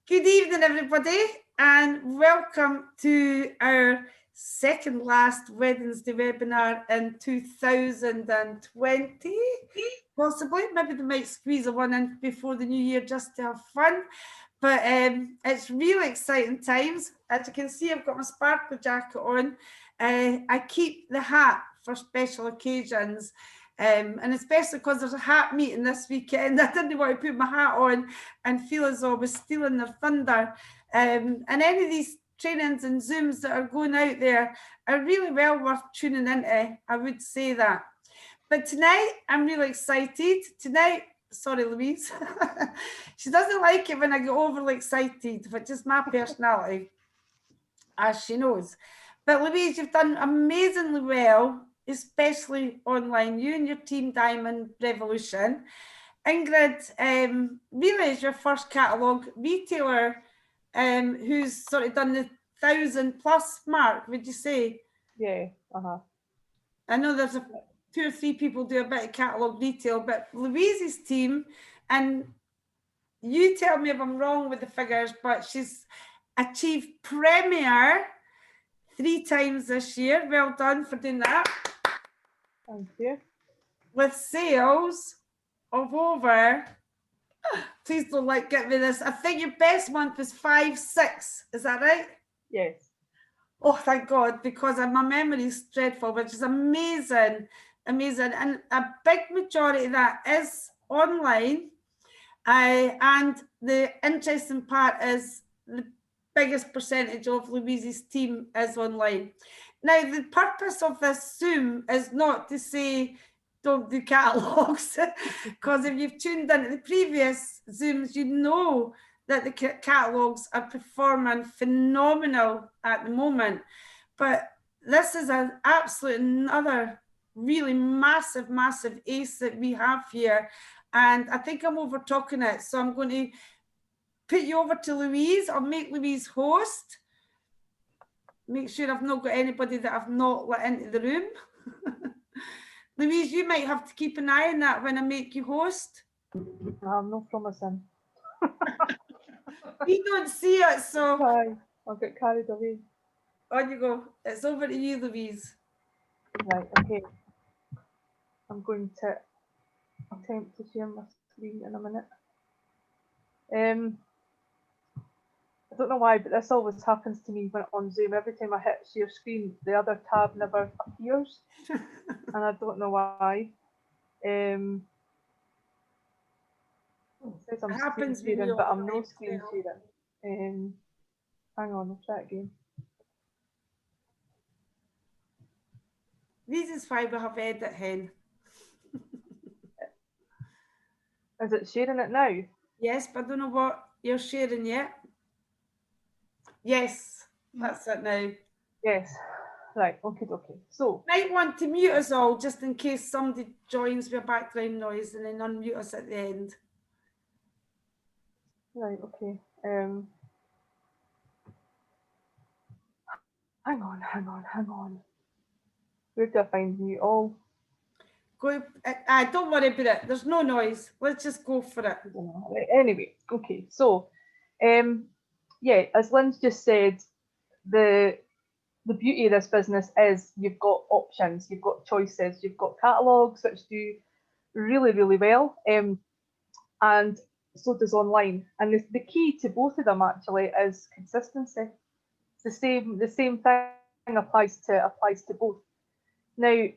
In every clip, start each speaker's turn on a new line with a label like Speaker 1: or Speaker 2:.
Speaker 1: Good evening, everybody, and welcome to our second last Wednesday webinar in 2020. Possibly, maybe they might squeeze a one in before the new year just to have fun. But it's really exciting times. As you can see, I've got my sparkle jacket on. I keep the hat for special occasions. And especially because there's a hat meeting this weekend, I didn't want to put my hat on and feel as though I was stealing their thunder. And any of these trainings and Zooms that are going out there are really well worth tuning into, I would say that. But tonight, I'm really excited. Tonight, sorry, Louise, she doesn't like it when I get overly excited, but just my personality, as she knows. But Louise, you've done amazingly well, especially online, you and your team Diamond Revolution. Ingrid really is your first catalogue retailer who's sort of done the 1,000+ mark, would you say?
Speaker 2: Yeah,
Speaker 1: I know there's 2 or 3 people do a bit of catalogue retail, but Louise's team, and you tell me if I'm wrong with the figures, but she's achieved Premier 3 times this year. Well done for doing that.
Speaker 2: thank you.
Speaker 1: With sales of over, please don't get me this, I think your best month was 5-6, is that right?
Speaker 2: Yes.
Speaker 1: Oh, thank God, because my memory is dreadful, which is amazing, amazing. And a big majority of that is online. And the interesting part is the biggest percentage of Louise's team is online. Now, the purpose of this Zoom is not to say don't do catalogues, because if you've tuned into the previous Zooms, you know that the catalogues are performing phenomenal at the moment. But this is an absolute another really massive, massive ace that we have here. And I think I'm over talking it. So I'm going to put you over to Louise. I'll make Louise host. Make sure I've not got anybody that I've not let into the room. Louise, you might have to keep an eye on that when I make you host.
Speaker 2: I'm not promising.
Speaker 1: We don't see it, so
Speaker 2: Hi, I'll get carried away.
Speaker 1: on you go. It's over to you, Louise.
Speaker 2: Right, okay. I'm going to attempt to share my screen in a minute. I don't know why, but this always happens to me when on Zoom. Every time I hit share screen, the other tab never appears, and I don't know why. It says I'm screen sharing, but I'm not screen sharing. Hang on, I'll try it again.
Speaker 1: This is why we have edit hen.
Speaker 2: Is it sharing it now?
Speaker 1: Yes, but I don't know what you're sharing yet. Yes, that's it now.
Speaker 2: Yes. Right, okay. So
Speaker 1: might want to mute us all just in case somebody joins with background noise and then unmute us at the end.
Speaker 2: Right, okay. Hang on. Where do I find mute all?
Speaker 1: Go. Don't worry about it. There's no noise. Let's just go for it.
Speaker 2: Right, anyway, okay. So, yeah, as Lynn's just said, the beauty of this business is you've got options, you've got choices, you've got catalogues which do really, really well, and so does online. And the key to both of them actually is consistency. It's the same thing applies to both. Now,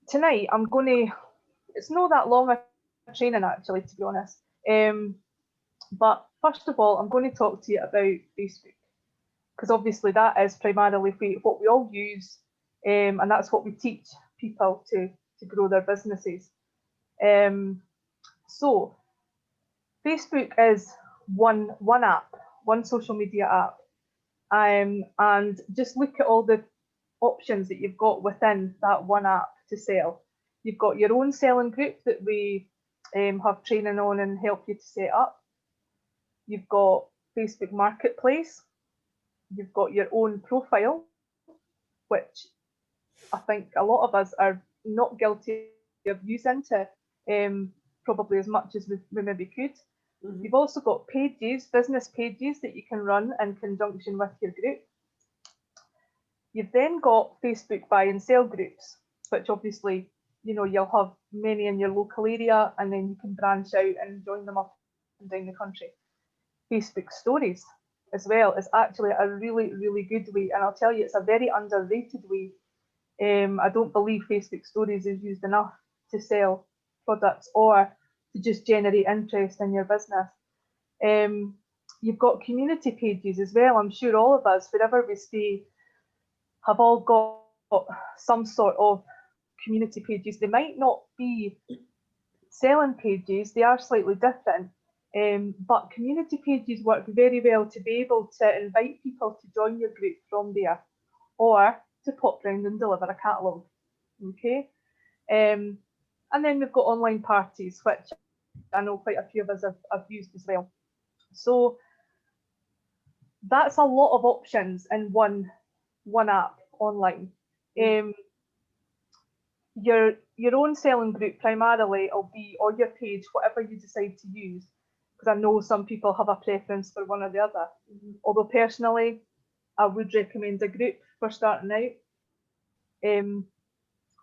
Speaker 2: tonight I'm going to. It's not that long a training actually, to be honest. But first of all, I'm going to talk to you about Facebook, because obviously that is primarily what we all use, and that's what we teach people to grow their businesses. So Facebook is one app, one social media app, and just look at all the options that you've got within that one app to sell. You've got your own selling group that we have training on and help you to set up. You've got Facebook Marketplace. You've got your own profile, which I think a lot of us are not guilty of using to probably as much as we maybe could. You've also got pages, business pages that you can run in conjunction with your group. You've then got Facebook buy and sell groups, which obviously, you'll have many in your local area, and then you can branch out and join them up and down the country. Facebook stories as well is actually a really, really good way, and I'll tell you, it's a very underrated way. I don't believe Facebook stories is used enough to sell products or to just generate interest in your business. You've got community pages as well. I'm sure all of us, wherever we stay, have all got some sort of community pages. They might not be selling pages, they are slightly different, but community pages work very well to be able to invite people to join your group from there, or to pop round and deliver a catalogue. Okay, and then we've got online parties, which I know quite a few of us have used as well. So that's a lot of options in one app online. Your own selling group primarily will be, or your page, whatever you decide to use, because I know some people have a preference for one or the other. Although personally, I would recommend a group for starting out,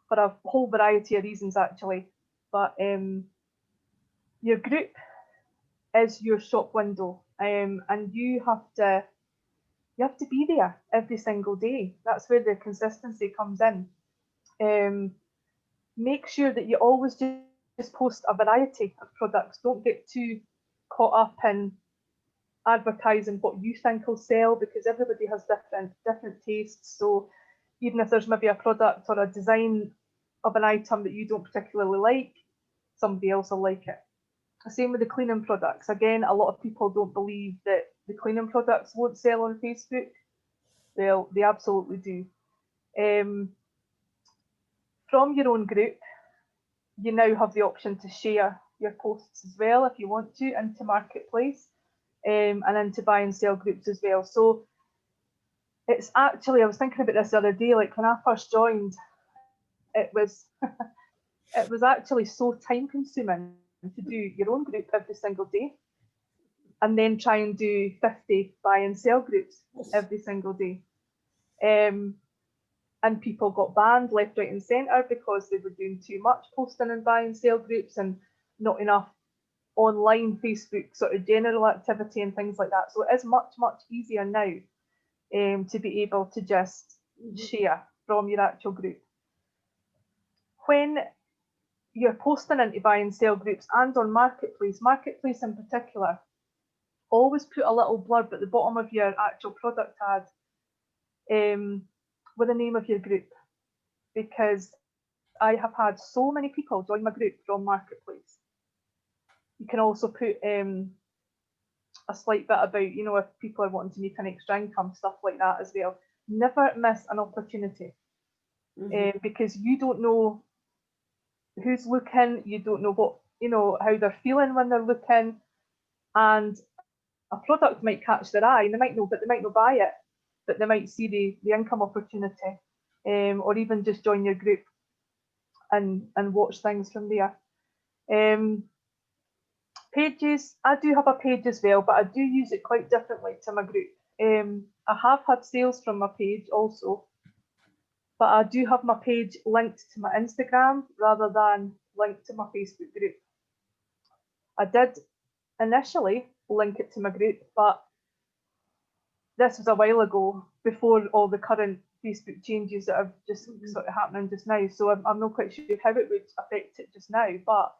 Speaker 2: for a whole variety of reasons actually. But your group is your shop window, and you have to be there every single day. That's where the consistency comes in. Make sure that you always just post a variety of products. Don't get too caught up in advertising what you think will sell, because everybody has different tastes. So even if there's maybe a product or a design of an item that you don't particularly like, somebody else will like it. Same with the cleaning products. Again, a lot of people don't believe that the cleaning products won't sell on Facebook. They absolutely do. From your own group, you now have the option to share your posts as well if you want to into Marketplace, and into buy and sell groups as well. So it's actually, I was thinking about this the other day, like when I first joined, it was it was actually so time consuming to do your own group every single day, and then try and do 50 buy and sell groups every single day. And people got banned left, right, and centre because they were doing too much posting and buy and sell groups and not enough online Facebook sort of general activity and things like that. So it is much, much easier now, to be able to just share from your actual group. When you're posting into buy and sell groups and on Marketplace in particular, always put a little blurb at the bottom of your actual product ad, with the name of your group, because I have had so many people join my group from Marketplace. You can also put a slight bit about, if people are wanting to make an extra income, stuff like that as well. Never miss an opportunity, because you don't know who's looking, you don't know what, how they're feeling when they're looking, and a product might catch their eye, and they might not buy it, but they might see the income opportunity, or even just join your group and watch things from there. Pages, I do have a page as well, but I do use it quite differently to my group. I have had sales from my page also, but I do have my page linked to my Instagram rather than linked to my Facebook group. I did initially link it to my group, but this was a while ago, before all the current Facebook changes that are just sort of happening just now. So I'm not quite sure how it would affect it just now. But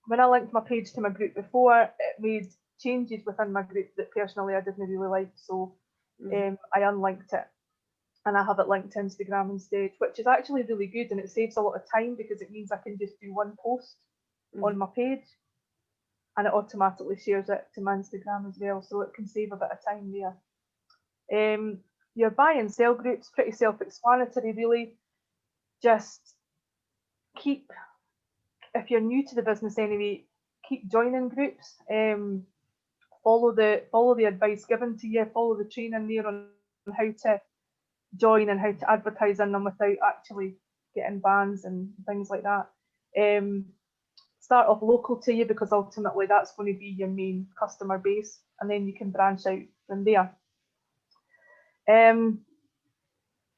Speaker 2: when I linked my page to my group before, it made changes within my group that personally I didn't really like. So I unlinked it, and I have it linked to Instagram instead, which is actually really good, and it saves a lot of time because it means I can just do one post on my page, and it automatically shares it to my Instagram as well, so it can save a bit of time there. Your buy and sell groups, pretty self-explanatory really. Just keep, if you're new to the business anyway, keep joining groups. Follow the advice given to you, follow the training there on how to join and how to advertise in them without actually getting bans and things like that. start off local to you, because ultimately that's going to be your main customer base, and then you can branch out from there.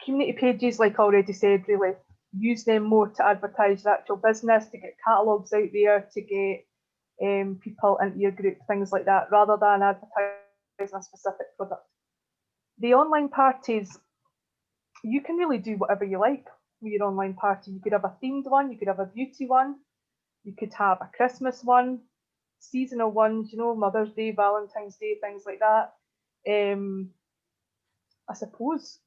Speaker 2: Community pages, like I already said, really use them more to advertise your actual business, to get catalogues out there, to get people into your group, things like that, rather than advertising a specific product. The online parties, you can really do whatever you like with your online party. You could have a themed one, you could have a beauty one, you could have a Christmas one, seasonal ones, you know, Mother's Day, Valentine's Day, things like that. I suppose,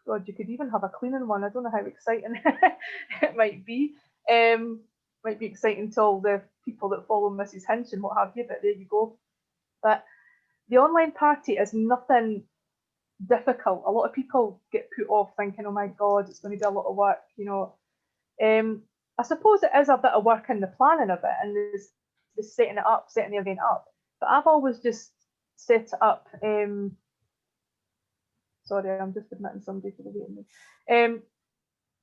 Speaker 2: God, you could even have a cleaning one. I don't know how exciting it might be. Might be exciting to all the people that follow Mrs. Hinch and what have you, but there you go. But the online party is nothing difficult. A lot of people get put off thinking, oh my God, it's going to be a lot of work, you know. I suppose it is a bit of work in the planning of it and the setting it up, setting the event up. But I've always just set it up. Sorry, I'm just admitting somebody for the waiting.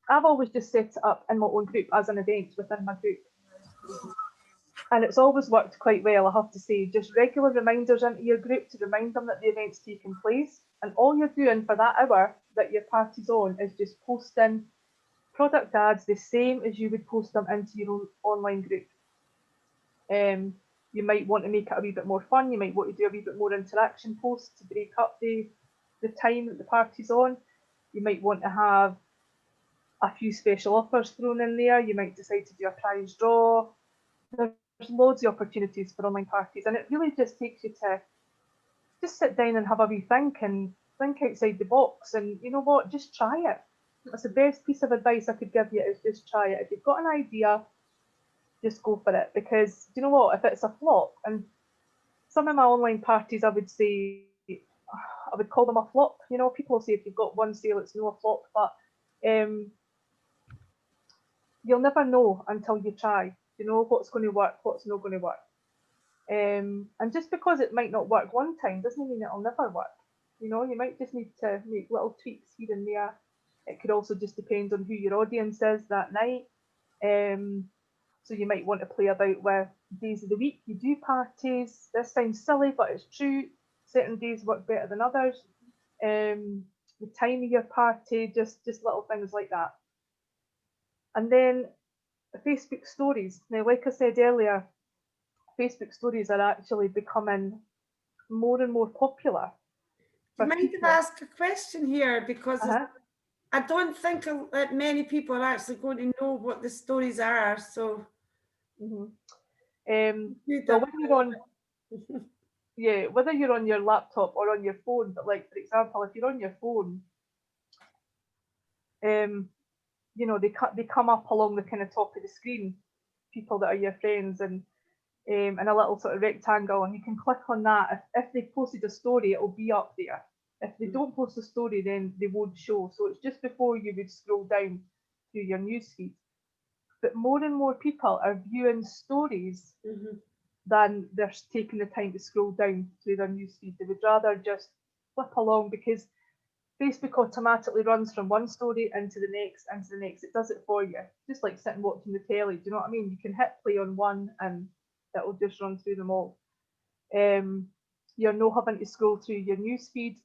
Speaker 2: I've always just set it up in my own group as an event within my group. And it's always worked quite well, I have to say. Just regular reminders into your group to remind them that the event's taking place. And all you're doing for that hour that your party's on is just posting product ads the same as you would post them into your own online group. You might want to make it a wee bit more fun. You might want to do a wee bit more interaction posts to break up the time that the party's on. You might want to have a few special offers thrown in there. You might decide to do a prize draw. There's loads of opportunities for online parties, and it really just takes you to just sit down and have a wee think and think outside the box. And you know what, just try it. That's the best piece of advice I could give you, is just try it. If you've got an idea, just go for it, because do you know what, if it's a flop, and some of my online parties, I would say, I would call them a flop. You know, people say if you've got one sale, it's no a flop, but you'll never know until you try. You know what's going to work, what's not going to work. And just because it might not work one time doesn't mean it'll never work. You know, you might just need to make little tweaks here and there. It could also just depend on who your audience is that night. So you might want to play about with days of the week you do parties. This sounds silly, but it's true. Certain days work better than others. The time of your party, just little things like that. And then Facebook stories. Now, like I said earlier, Facebook stories are actually becoming more and more popular.
Speaker 1: Do you mind if I ask a question here? Because I don't think that many people are actually going to know what the stories are. So,
Speaker 2: well, when you're on, yeah, whether you're on your laptop or on your phone, but like for example, if you're on your phone, you know, they come up along the kind of top of the screen, people that are your friends, and in a little sort of rectangle, and you can click on that. If they posted a story, it'll be up there. If they don't post a story, then they won't show. So it's just before you would scroll down through your newsfeed. But more and more people are viewing stories than they're taking the time to scroll down through their newsfeed. They would rather just flip along, because Facebook automatically runs from one story into the next, into the next. It does it for you, just like sitting watching the telly. Do you know what I mean? You can hit play on one and it'll just run through them all. You're not having to scroll through your newsfeed.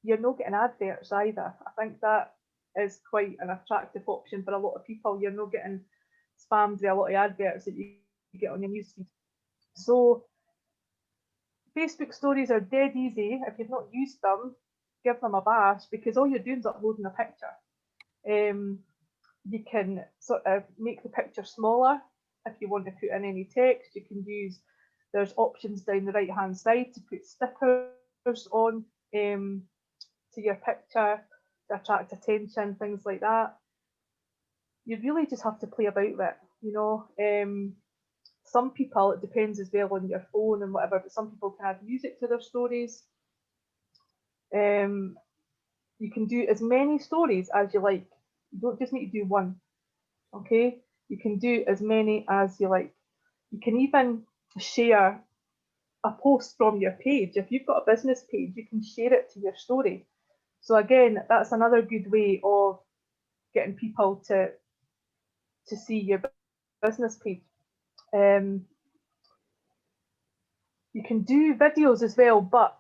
Speaker 2: You're not getting adverts either. I think that is quite an attractive option for a lot of people. You're not getting spammed with a lot of adverts that you get on your newsfeed. So Facebook stories are dead easy. If you've not used them, give them a bash, because all you're doing is uploading a picture. You can sort of make the picture smaller if you want to put in any text. You can use, there's options down the right hand side to put stickers on to your picture to attract attention, things like that. You really just have to play about with it, you know. Some people, it depends as well on your phone and whatever, but some people can add music to their stories. You can do as many stories as you like. You don't just need to do one, okay? You can do as many as you like. You can even share a post from your page. If you've got a business page, you can share it to your story. So again, that's another good way of getting people to see your business page. You can do videos as well, but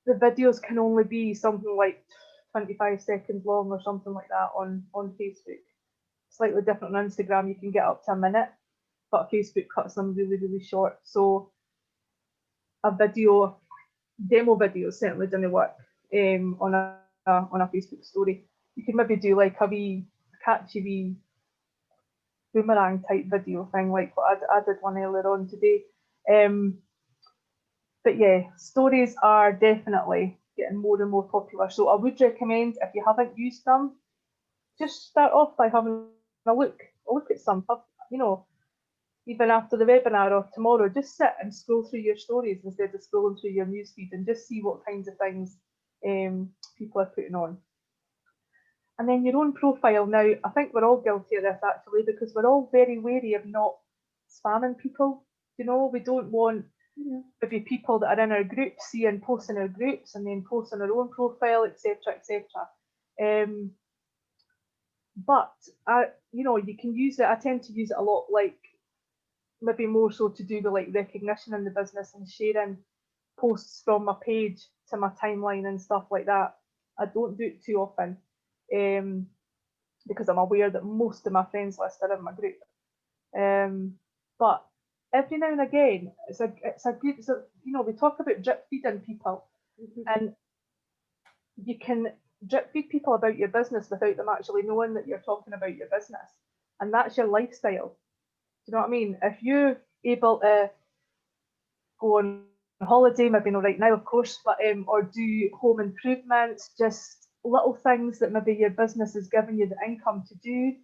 Speaker 2: the videos can only be something like 25 seconds long or something like that on Facebook. Slightly different on Instagram, you can get up to a minute, but Facebook cuts them really, really short. So a video, demo video certainly didn't work on a Facebook story. You can maybe do like a wee catchy wee boomerang type video thing, like what I did one earlier on today. But yeah, stories are definitely getting more and more popular. So I would recommend, if you haven't used them, just start off by having a look at some. You know, even after the webinar or tomorrow, just sit and scroll through your stories instead of scrolling through your newsfeed and just see what kinds of things people are putting on. And then your own profile. Now, I think we're all guilty of this actually, because we're all very wary of not spamming people. You know, we don't want maybe people that are in our group seeing posts in our groups and then posts on our own profile, etc., etc. But you know, you can use it. I tend to use it a lot, like maybe more so to do with like recognition in the business and sharing posts from my page to my timeline and stuff like that. I don't do it too often because I'm aware that most of my friends list are in my group. But every now and again, it's a good, you know, we talk about drip feeding people, and you can drip feed people about your business without them actually knowing that you're talking about your business, and that's your lifestyle. Do you know what I mean? If you're able to go on holiday, maybe not right now, of course, but or do home improvements, just little things that maybe your business is giving you the income to do.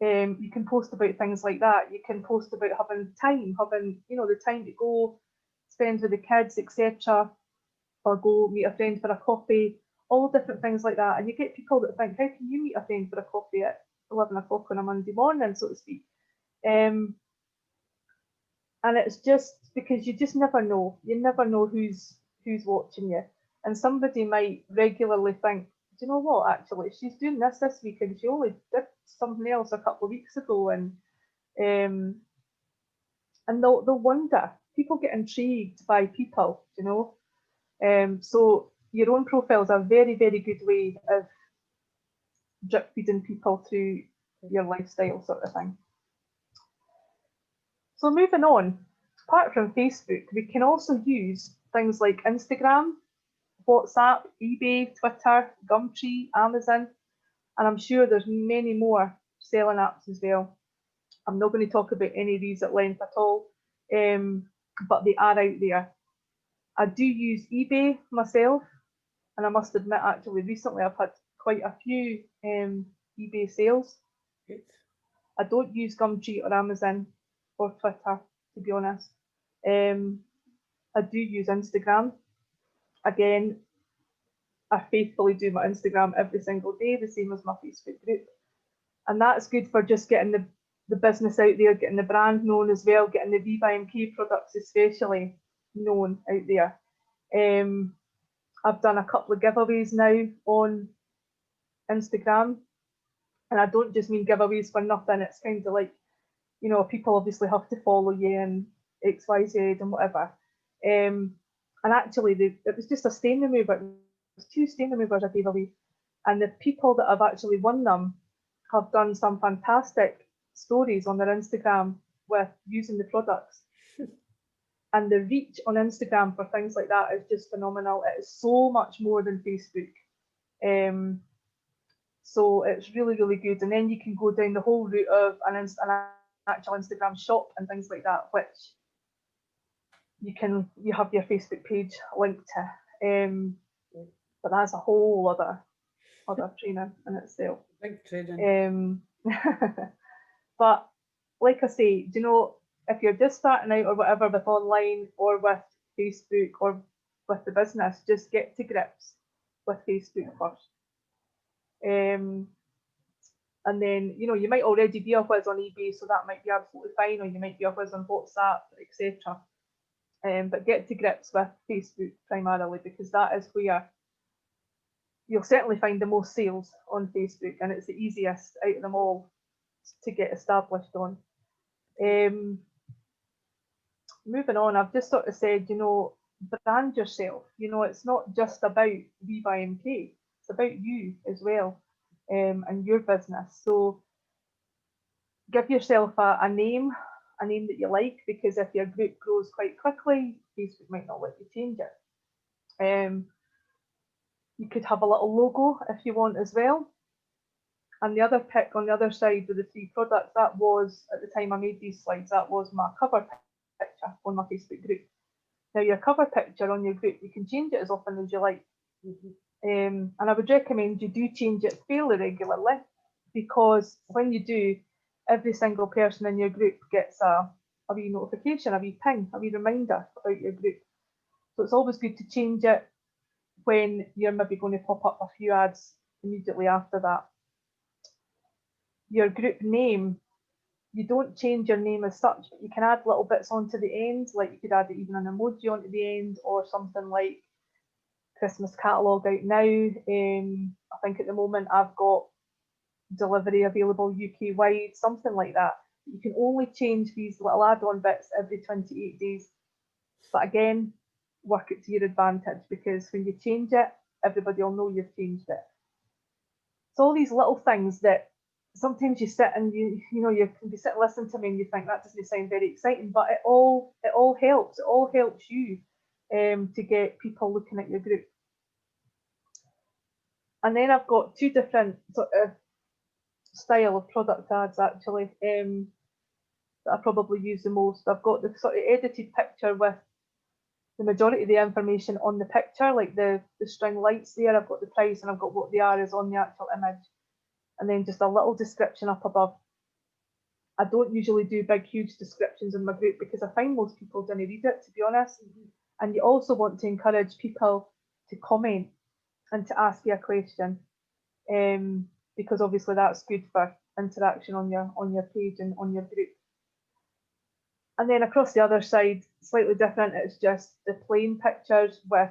Speaker 2: You can post about things like that. You can post about having you know, the time to go spend with the kids, etc., or go meet a friend for a coffee, all different things like that. And you get people that think, how can you meet a friend for a coffee at 11 o'clock on a Monday morning, so to speak? And it's just because you just never know. You never know who's watching you. And somebody might regularly think, do you know what, actually, she's doing this week and she only did something else a couple of weeks ago. And they'll wonder. People get intrigued by people, you know. So your own profile is a very, very good way of drip feeding people through your lifestyle sort of thing. So moving on, apart from Facebook, we can also use things like Instagram, WhatsApp, eBay, Twitter, Gumtree, Amazon, and I'm sure there's many more selling apps as well. I'm not going to talk about any of these at length at all, but they are out there. I do use eBay myself, and I must admit, actually, recently I've had quite a few eBay sales. I don't use Gumtree or Amazon or Twitter, to be honest. I do use Instagram. Again, I faithfully do my Instagram every single day, the same as my Facebook group. And that's good for just getting the business out there, getting the brand known as well, getting the VBMK products especially known out there. I've done a couple of giveaways now on Instagram, and I don't just mean giveaways for nothing. It's kind of like, you know, people obviously have to follow you and XYZ and whatever. And actually, it was just a stain remover. It was 2 stain removers I gave away, and the people that have actually won them have done some fantastic stories on their Instagram with using the products. And the reach on Instagram for things like that is just phenomenal. It is so much more than Facebook. So it's really, really good. And then you can go down the whole route of an actual Instagram shop and things like that, which you have your Facebook page linked to. But that's a whole other training in itself.
Speaker 1: Big training.
Speaker 2: But like I say, do you know, if you're just starting out or whatever with online or with Facebook or with the business, just get to grips with Facebook first. And then, you know, you might already be a whiz on eBay, so that might be absolutely fine, or you might be a whiz on WhatsApp, etc. But get to grips with Facebook primarily, because that is where you'll certainly find the most sales on Facebook, and it's the easiest out of them all to get established on. moving on, I've just sort of said, you know, brand yourself. You know, it's not just about Viva MK, it's about you as well, and your business. So give yourself a name that you like, because if your group grows quite quickly, Facebook might not let you change it. You could have a little logo if you want as well. And the other pick on the other side with the 3 products, that was, at the time I made these slides, that was my cover picture on my Facebook group. Now, your cover picture on your group, you can change it as often as you like. And I would recommend you do change it fairly regularly, because when you do, every single person in your group gets a wee notification, a wee ping, a wee reminder about your group. So it's always good to change it when you're maybe going to pop up a few ads immediately after that. Your group name, you don't change your name as such, but you can add little bits onto the end, like you could add even an emoji onto the end, or something like Christmas catalogue out now. I think at the moment I've got delivery available UK wide, something like that. You can only change these little add-on bits every 28 days. But again, work it to your advantage, because when you change it, everybody will know you've changed it. So all these little things that sometimes you sit and you can be sitting listening to me and you think that doesn't sound very exciting, but it all helps. It all helps you to get people looking at your group. And then I've got 2 different sort of style of product ads actually that I probably use the most. I've got the sort of edited picture with the majority of the information on the picture, like the string lights there. I've got the price and I've got what they are is on the actual image, and then just a little description up above. I don't usually do big, huge descriptions in my group because I find most people don't read it, to be honest. And you also want to encourage people to comment and to ask you a question, because obviously that's good for interaction on your page and on your group. And then across the other side, slightly different, it's just the plain pictures with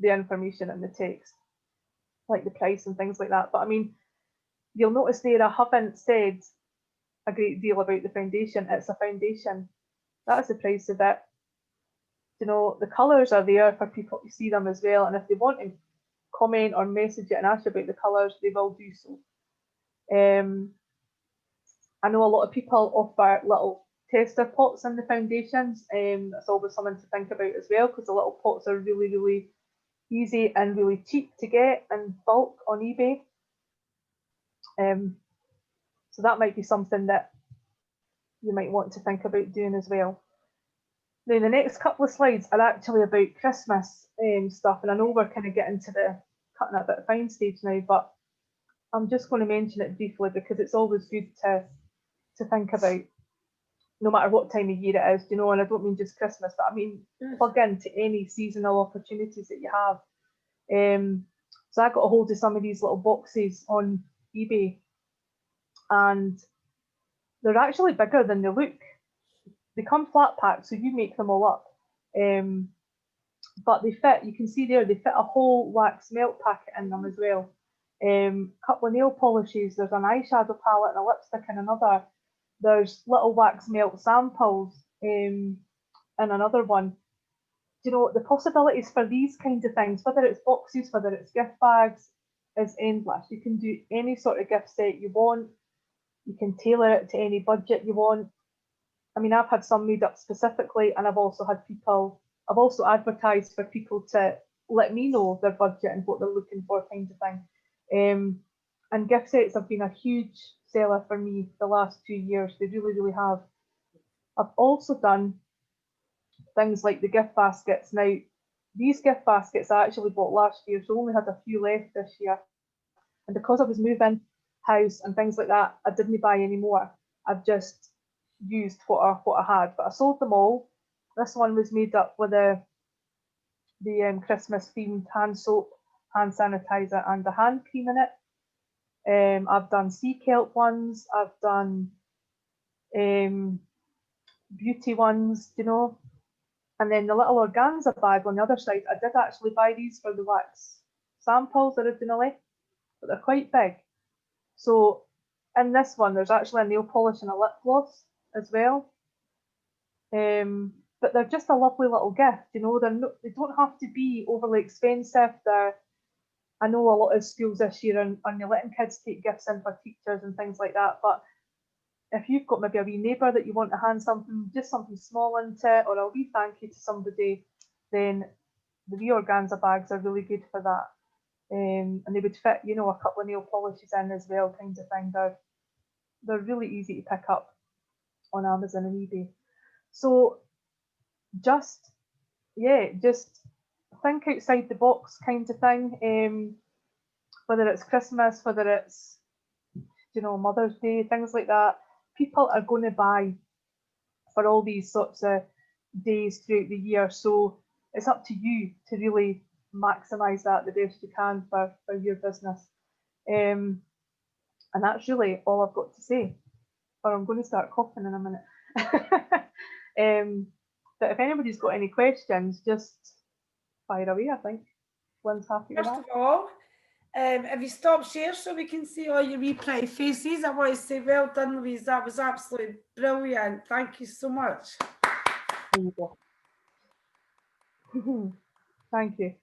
Speaker 2: the information and the text, like the price and things like that. But I mean, you'll notice there I haven't said a great deal about the foundation. It's a foundation. That's the price of it. You know, the colours are there for people to see them as well. And if they want to comment or message it and ask you about the colours, they will do so. I know a lot of people offer little tester pots in the foundations. That's always something to think about as well, because the little pots are really, really easy and really cheap to get in bulk on eBay. So that might be something that you might want to think about doing as well. Now, the next couple of slides are actually about Christmas stuff, and I know we're kind of getting to the cutting a bit fine stage now, but I'm just going to mention it briefly because it's always good to think about, no matter what time of year it is, you know, and I don't mean just Christmas, but I mean plug into any seasonal opportunities that you have. So I got a hold of some of these little boxes on eBay, and they're actually bigger than they look. They come flat packed, so you make them all up. But they fit, you can see there, they fit a whole wax melt packet in them as well. Couple of nail polishes, there's an eyeshadow palette and a lipstick in another. There's little wax melt samples in another one. You know, the possibilities for these kinds of things, whether it's boxes, whether it's gift bags, is endless. You can do any sort of gift set you want. You can tailor it to any budget you want. I mean, I've had some made up specifically, and I've also advertised for people to let me know their budget and what they're looking for, kind of thing. And gift sets have been a huge seller for me the last 2 years. They really, really have. I've also done things like the gift baskets. Now, these gift baskets I actually bought last year, so I only had a few left this year. And because I was moving house and things like that, I didn't buy any more. I've just used what I had, but I sold them all. This one was made up with the Christmas themed hand soap, hand sanitizer, and a hand cream in it. I've done sea kelp ones. I've done beauty ones, you know. And then the little organza bag on the other side, I did actually buy these for the wax samples originally, but they're quite big. So in this one, there's actually a nail polish and a lip gloss as well. but they're just a lovely little gift, you know. They don't have to be overly expensive. I know a lot of schools this year are letting kids take gifts in for teachers and things like that, but if you've got maybe a wee neighbour that you want to hand something, just something small into, or a wee thank you to somebody, then the wee organza bags are really good for that. And they would fit, you know, a couple of nail polishes in as well, kind of thing. They're really easy to pick up on Amazon and eBay. So just think outside the box kind of thing. Whether it's Christmas, whether it's, you know, Mother's Day, things like that. People are going to buy for all these sorts of days throughout the year. So it's up to you to really maximise that the best you can for your business. And that's really all I've got to say. Or I'm going to start coughing in a minute. But if anybody's got any questions, just fire away, I think. Lynn's happy with that.
Speaker 1: First of all, if you stop share so we can see all your wee pretty faces, I want to say well done, Louise. That was absolutely brilliant. Thank you so much.
Speaker 2: There you go. Thank you.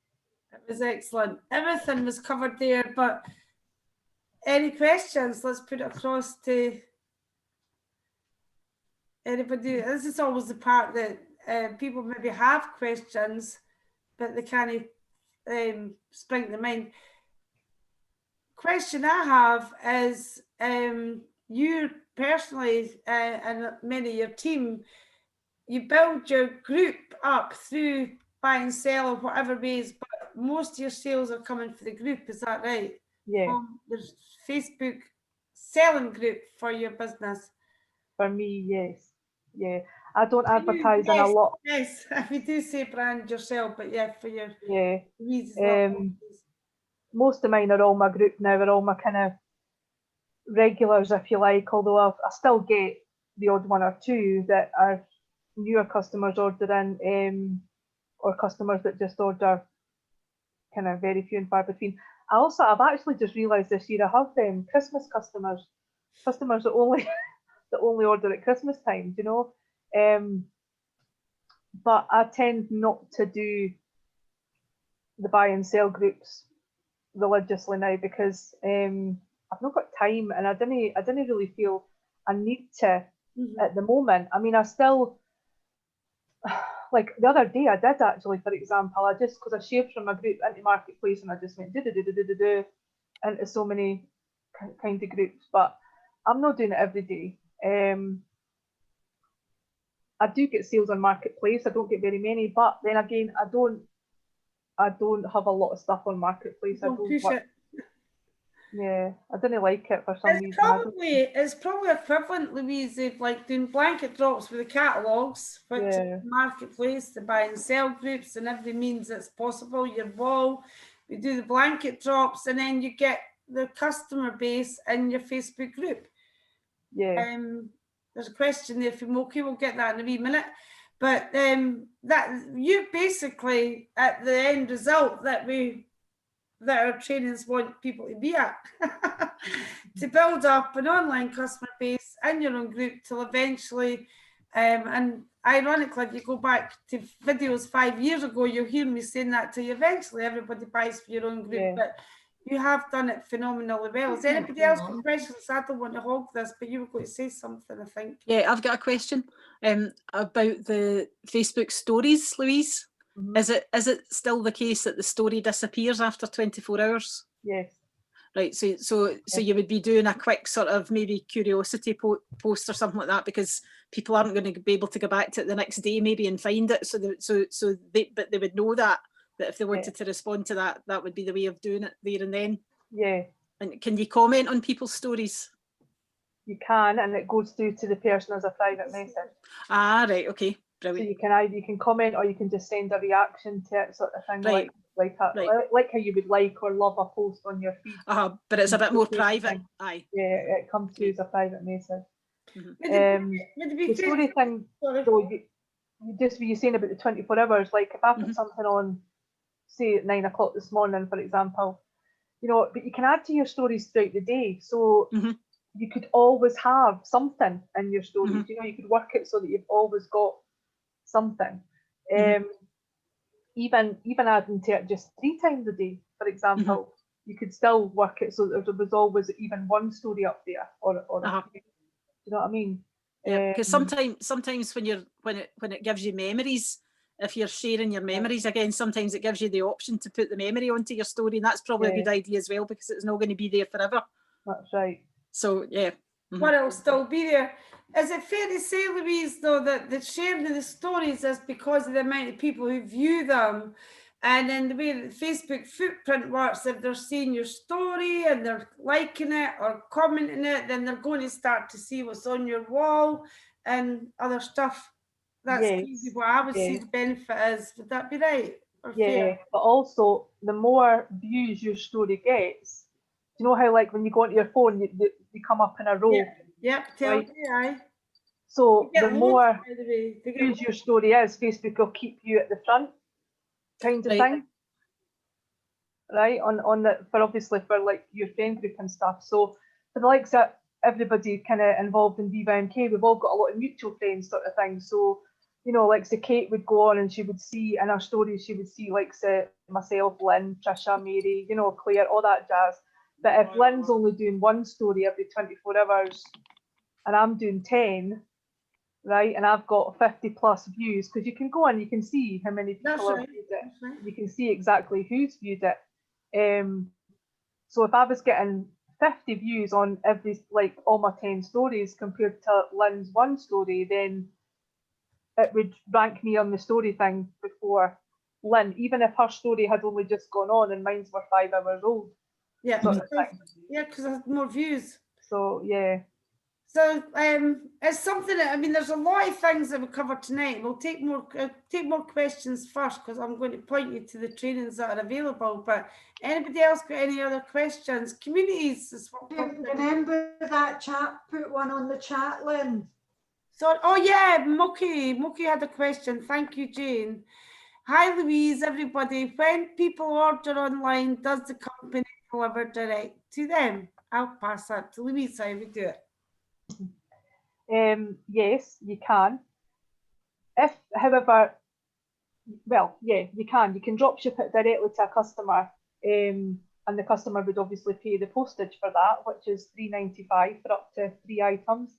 Speaker 1: It was excellent. Everything was covered there, but any questions? Let's put it across to anybody. This is always the part that people maybe have questions, but they can't spring to mind. Question I have is, you personally and many of your team, you build your group up through buy and sell or whatever ways, but most of your sales are coming for the group, is that right?
Speaker 2: Yeah.
Speaker 1: There's Facebook selling group for your business.
Speaker 2: For me, yes. Yeah. I don't advertise in a lot.
Speaker 1: Yes, we do say brand yourself, but yeah, for your
Speaker 2: most of mine are all my group now, are all my kind of regulars, if you like, although I still get the odd one or two that are newer customers ordering, or customers that just order kind of very few and far between. I've actually just realised this year I have Christmas customers that only that only order at Christmas time, you know. But I tend not to do the buy and sell groups religiously now because I've not got time and I didn't really feel I need to at the moment. I mean, I still, like the other day I did actually, for example, because I shared from my group into Marketplace and I just went do into so many kind of groups, but I'm not doing it every day. I do get sales on Marketplace. I don't get very many, but then again, I don't have a lot of stuff on Marketplace. Yeah, I didn't like it for some reason.
Speaker 1: It's probably equivalent, Louise, of like doing blanket drops with the catalogues, which is Marketplace, the buy and sell groups, and every means that's possible. Your wall, you do the blanket drops, and then you get the customer base in your Facebook group.
Speaker 2: Yeah.
Speaker 1: There's a question there from Moki. We'll get that in a wee minute. But that you basically at the end result that our trainings want people to be at to build up an online customer base in your own group till eventually, and ironically, if you go back to videos 5 years ago, you'll hear me saying that till eventually everybody buys for your own group. But you have done it phenomenally well. Is anybody else got questions? I don't want to hog this, but you were going to say something, I think.
Speaker 3: Yeah, I've got a question about the Facebook stories, Louise. Is it still the case that the story disappears after 24 hours?
Speaker 2: Yes.
Speaker 3: Right, so you would be doing a quick sort of maybe curiosity post or something like that, because people aren't going to be able to go back to it the next day maybe and find it. But they would know that if they wanted to respond to that, that would be the way of doing it there and then.
Speaker 2: Yeah.
Speaker 3: And can you comment on people's stories?
Speaker 2: You can, and it goes through to the person as a private message.
Speaker 3: Ah, right, okay, brilliant.
Speaker 2: So you can comment or you can just send a reaction to it, sort of thing,
Speaker 3: right.
Speaker 2: like how you would like or love a post on your feed.
Speaker 3: But it's a bit more private. Aye.
Speaker 2: Yeah, it comes through as a private message.
Speaker 1: The
Speaker 2: story thing, though, just what you're saying about the 24 hours, like if I put something on, say at 9 o'clock this morning, for example, you know, but you can add to your stories throughout the day. So you could always have something in your stories. You know, you could work it so that you've always got something. Even adding to it just 3 times a day, for example, you could still work it so that there was always even one story up there, or a few. Do you know what I mean?
Speaker 3: Yeah, because sometimes when it gives you memories, if you're sharing your memories again, sometimes it gives you the option to put the memory onto your story, and that's probably a good idea as well, because it's not going to be there forever.
Speaker 2: That's right.
Speaker 3: So yeah.
Speaker 1: But it'll still be there. Is it fair to say, Louise, though, that the sharing of the stories is because of the amount of people who view them, and then the way that the Facebook footprint works, if they're seeing your story and they're liking it or commenting it, then they're going to start to see what's on your wall and other stuff. That's easy. What I would see the benefit is. Would that be right? Or fair?
Speaker 2: But also the more views your story gets, do you know how, like, when you go onto your phone, they come up in a row?
Speaker 1: Tell me, aye.
Speaker 2: So the more
Speaker 1: views
Speaker 2: your story is, Facebook will keep you at the front, kind of thing. Right? On the, for obviously for like your friend group and stuff. So for the likes of everybody kind of involved in Viva MK, we've all got a lot of mutual friends sort of thing. So, you know, like, so Kate would go on and she would see in her stories, she would see like, say, myself, Lynn, Trisha, Mary, you know, Claire, all that jazz. But if Lynn's only doing one story every 24 hours and I'm doing 10, right, and I've got 50 plus views, because you can go on, you can see how many people have viewed it. You can see exactly who's viewed it. So if I was getting 50 views on every, like, all my 10 stories compared to Lynn's one story, then it would rank me on the story thing before Lynn, even if her story had only just gone on and mine's were 5 hours old.
Speaker 1: Because I had more views.
Speaker 2: So yeah.
Speaker 1: So it's something that, I mean, there's a lot of things that we cover tonight. We'll take more questions first, because I'm going to point you to the trainings that are available. But anybody else got any other questions? Communities is what.
Speaker 4: Remember that chat? Put one on the chat, Lynn.
Speaker 1: So, oh yeah, Moki had a question. Thank you, Jane. Hi, Louise, everybody. When people order online, does the company deliver direct to them? I'll pass that to Louise. How we do it.
Speaker 2: Yes, you can. If, however, well, yeah, you can. You can drop ship it directly to a customer, and the customer would obviously pay the postage for that, which is $3.95 for up to 3 items.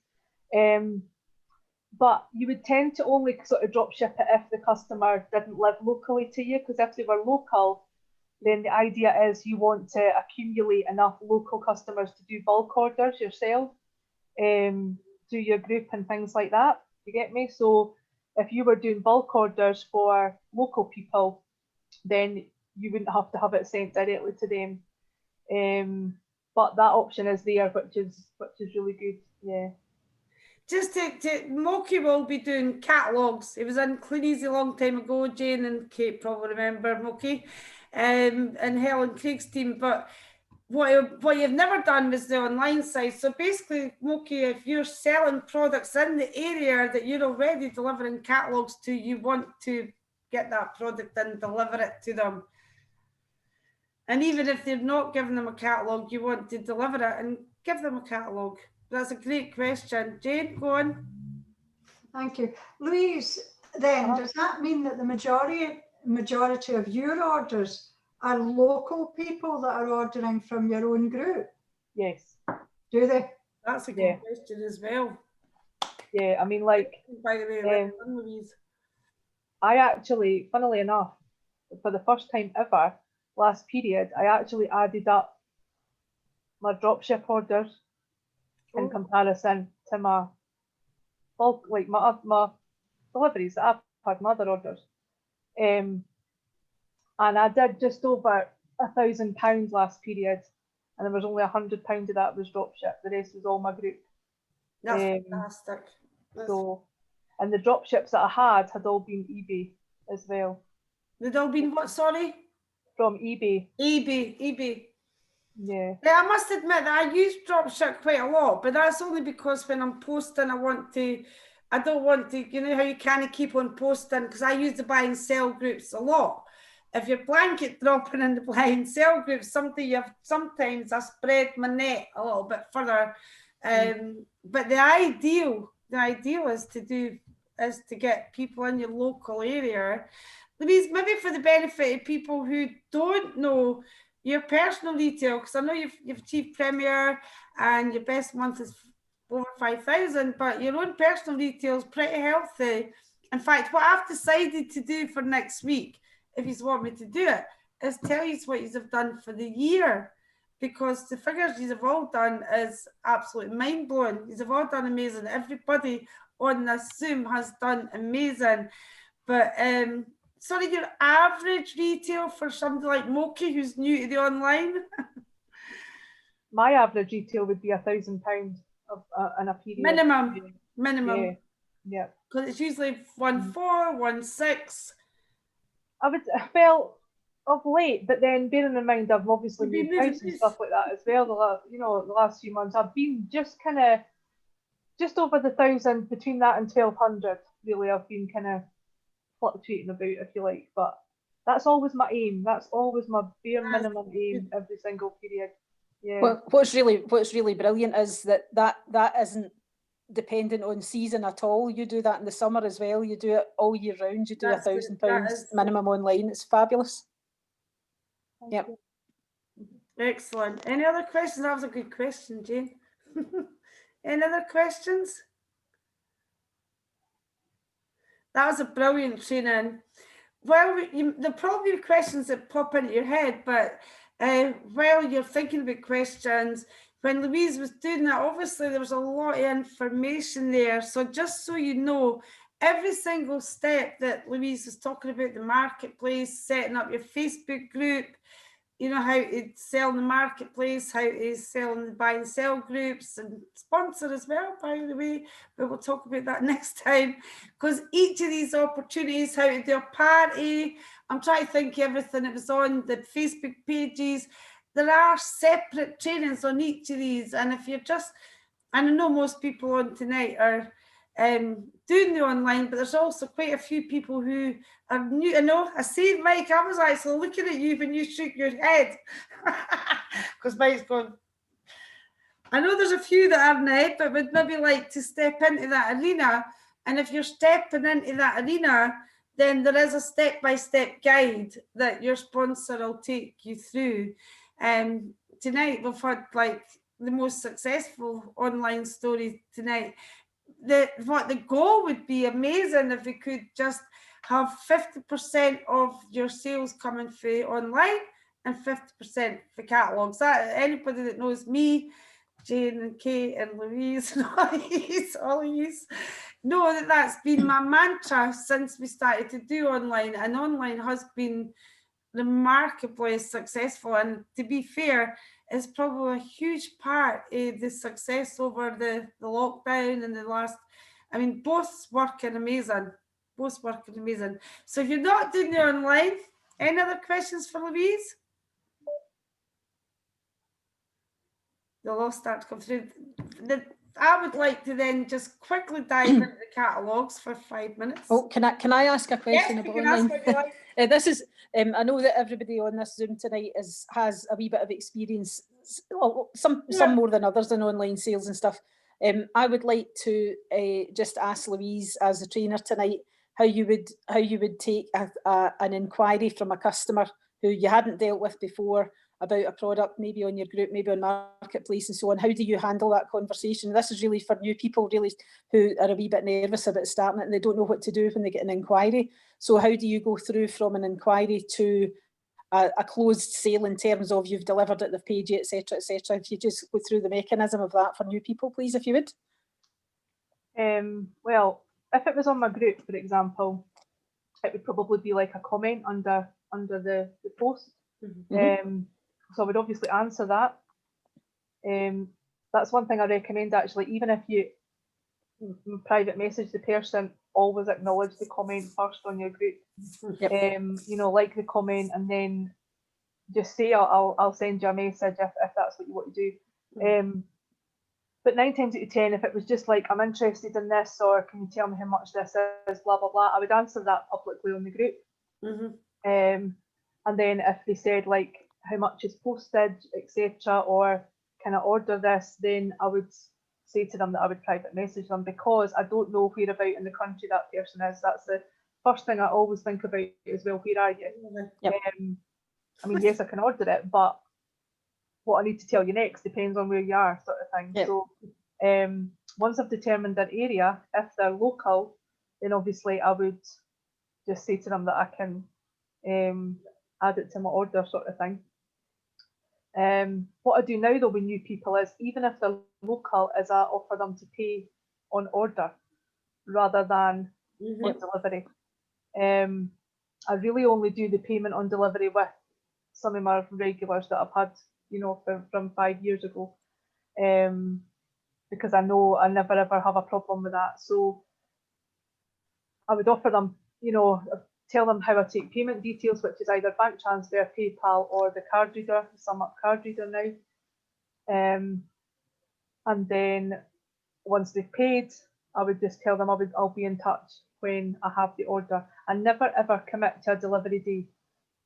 Speaker 2: But you would tend to only sort of drop ship it if the customer didn't live locally to you, because if they were local, then the idea is you want to accumulate enough local customers to do bulk orders yourself, through your group and things like that. You get me? So if you were doing bulk orders for local people, then you wouldn't have to have it sent directly to them. But that option is there, which is really good. Yeah.
Speaker 1: Just to Moki will be doing catalogues. It was in Clean Easy a long time ago. Jane and Kate probably remember Moki, and Helen Craig's team. But what you've never done was the online side. So basically, Moki, if you're selling products in the area that you're already delivering catalogues to, you want to get that product and deliver it to them. And even if they're not giving them a catalogue, you want to deliver it and give them a catalogue. That's a great question. Jane, go on.
Speaker 4: Thank you. Louise, then, does that mean that the majority of your orders are local people that are ordering from your own group?
Speaker 2: Yes.
Speaker 4: Do they?
Speaker 1: That's a good question as well.
Speaker 2: Yeah, I mean, like,
Speaker 1: by the way, Louise.
Speaker 2: I actually, funnily enough, for the first time ever, last period, I actually added up my dropship orders in comparison to my bulk, like my deliveries that I've had, my other orders. And I did just over £1,000 last period, and there was only £100 of that was dropship. The rest was all my group.
Speaker 1: That's fantastic.
Speaker 2: So, and the dropships that I had all been eBay as well.
Speaker 1: They'd all been what, sorry?
Speaker 2: From eBay.
Speaker 1: eBay.
Speaker 2: Yeah.
Speaker 1: Yeah, I must admit that I use dropship quite a lot, but that's only because when I'm posting, I don't want to, you know how you kind of keep on posting, because I use the buy and sell groups a lot. If you're blanket dropping in the buy and sell groups, sometimes I spread my net a little bit further. But the ideal is to do is to get people in your local area. Louise, maybe for the benefit of people who don't know your personal retail, because I know you've achieved Premier and your best month is over 5,000, but your own personal retail is pretty healthy. In fact, what I've decided to do for next week, if you want me to do it, is tell you what you've done for the year, because the figures you've all done is absolutely mind-blowing. You've all done amazing. Everybody on this Zoom has done amazing. But sorry, your average retail for somebody like Moki who's new to the online?
Speaker 2: My average retail would be £1,000 in a period.
Speaker 1: Minimum.
Speaker 2: Yeah.
Speaker 1: Because it's usually 1.4, 1.6.
Speaker 2: I would, well, of late, but then bearing in mind I've obviously moved house and stuff like that as well. The last few months I've been just over the 1,000, between that and 1,200. Really, I've been kind of fluctuating about, if you like, but that's always my aim. That's always my bare minimum aim every single period. Yeah.
Speaker 3: Well, what's really brilliant is that isn't dependent on season at all. You do that in the summer as well. You do it all year round. You do £1,000 minimum online. It's fabulous. Yep.
Speaker 1: Excellent. Any other questions? That was a good question, Jane. Any other questions? That was a brilliant training. Well, there'll probably be questions that pop into your head, but while you're thinking about questions, when Louise was doing that, obviously there was a lot of information there. So just so you know, every single step that Louise was talking about, the marketplace, setting up your Facebook group, you know, how to sell in the marketplace, how to sell in the buy and sell groups, and sponsor as well, by the way, but we'll talk about that next time, because each of these opportunities, how to do a party, I'm trying to think of everything that was on the Facebook pages. There are separate trainings on each of these, and if you're just, and I know most people on tonight are doing the online, but there's also quite a few people who are new. I know, I see Mike, I was actually looking at you when you shook your head, because Mike's going, I know there's a few that aren't it, but would maybe like to step into that arena. And if you're stepping into that arena, then there is a step-by-step guide that your sponsor will take you through. Tonight we've had like the most successful online story tonight. What the goal would be amazing if we could just have 50% of your sales coming through online and 50% for catalogs. That anybody that knows me, Jane and Kate and Louise and Louise know that that's been my mantra since we started to do online, and online has been remarkably successful. And to be fair, it's probably a huge part of the success over the lockdown and the last, I mean, both working amazing. So if you're not doing the online, any other questions for Louise? They'll all start to come through. I would like to then just quickly dive into the catalogues for 5 minutes.
Speaker 3: Oh, can I ask a question about online? This is, I know that everybody on this Zoom tonight has a wee bit of experience, well, some more than others in online sales and stuff. I would like to just ask Louise, as a trainer tonight, how you would take an inquiry from a customer who you hadn't dealt with before about a product, maybe on your group, maybe on marketplace and so on. How do you handle that conversation? This is really for new people, really, who are a wee bit nervous about starting it and they don't know what to do when they get an inquiry. So how do you go through from an inquiry to a closed sale in terms of you've delivered it, they've paid you, etc., etc.? If you just go through the mechanism of that for new people, please, if you would.
Speaker 2: Well, if it was on my group, for example, it would probably be like a comment under the post. Mm-hmm. So I would obviously answer that. That's one thing I recommend, actually. Even if you private message the person, always acknowledge the comment first on your group. Yep. You know, like the comment, and then just say I'll send you a message if that's what you want to do. Mm-hmm. But 9 times out of 10, if it was just like, I'm interested in this, or can you tell me how much this is, blah blah blah, I would answer that publicly on the group. Mm-hmm. And then if they said like how much is postage, etc., or can I order this, then I would say to them that I would private message them, because I don't know whereabout in the country that person is. That's the first thing I always think about as well. Where are you?
Speaker 3: Yep.
Speaker 2: I mean, yes, I can order it, but what I need to tell you next depends on where you are, sort of thing.
Speaker 3: Yep.
Speaker 2: So once I've determined their area, if they're local, then obviously I would just say to them that I can add it to my order, sort of thing. What I do now though with new people is, even if they're local, is I offer them to pay on order rather than on delivery. I really only do the payment on delivery with some of my regulars that I've had, you know, from 5 years ago, because I know I never ever have a problem with that. So I would offer them, you know, tell them how I take payment details, which is either bank transfer, PayPal, or the card reader, the Sum Up card reader now. And then once they've paid, I would just tell them I'll be in touch when I have the order. I never ever commit to a delivery day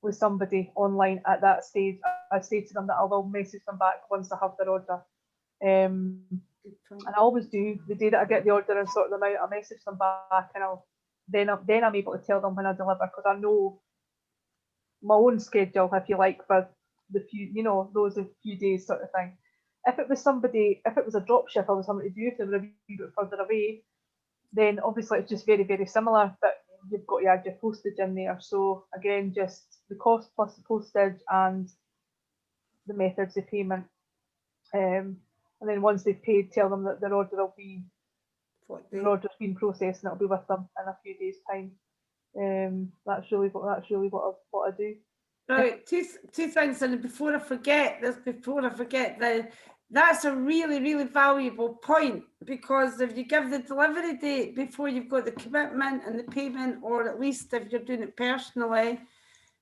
Speaker 2: with somebody online at that stage. I say to them that I will message them back once I have their order. And I always do. The day that I get the order and sort them out, I message them back, and then I'm able to tell them when I deliver, because I know my own schedule, if you like, for the few, you know, those few days, sort of thing. If it was a drop ship I was having to do, if they were a wee bit further away, then obviously it's just very, very similar, but you've got to add your postage in there. So again, just the cost plus the postage and the methods of payment. And then once they've paid, tell them that their order's been processed and it'll be with them in a few days' time. That's really what I do.
Speaker 1: Right, two things, and before I forget, that's a really, really valuable point, because if you give the delivery date before you've got the commitment and the payment, or at least if you're doing it personally,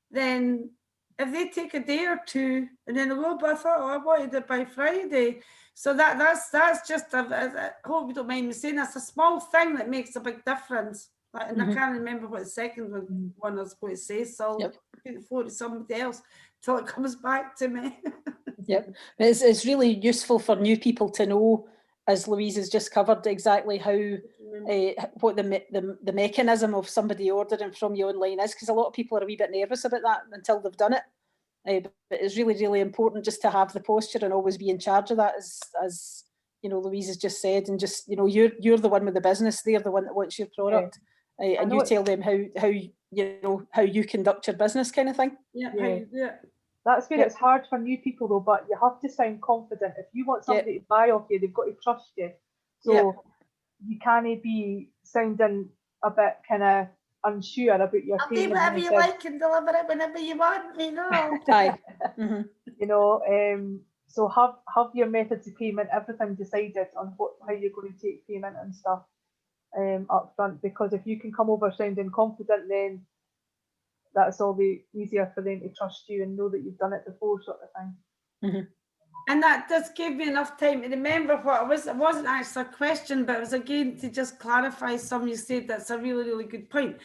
Speaker 1: then if they take a day or two and then but I thought, I wanted it by Friday. So that's just I hope you don't mind me saying, that's a small thing that makes a big difference. And I can't remember what the second one I was going to say, so I'll put it forward to somebody else till it comes back to me.
Speaker 3: Yep, it's really useful for new people to know, as Louise has just covered, exactly how what the mechanism of somebody ordering from you online is, because a lot of people are a wee bit nervous about that until they've done it. But it's really, really important just to have the posture and always be in charge of that, as you know, Louise has just said, and just, you know, you're the one with the business, they're the one that wants your product, and you tell them how you conduct your business, kind of thing.
Speaker 1: Yeah.
Speaker 2: That's where it's hard for new people though, but you have to sound confident. If you want somebody to buy off you, they've got to trust you. So you can't be sounding a bit kind of unsure about your payment.
Speaker 1: I'll do whatever you like and deliver it whenever you want me, no.
Speaker 3: Aye.
Speaker 2: You know, so have your methods of payment, everything decided on how you're going to take payment and stuff up front, because if you can come over sounding confident, then that's all the easier for them to trust you and know that you've done it before, sort of thing.
Speaker 1: And that does give me enough time to remember what it was. It wasn't actually a question, but it was again to just clarify something you said. That's a really, really good point.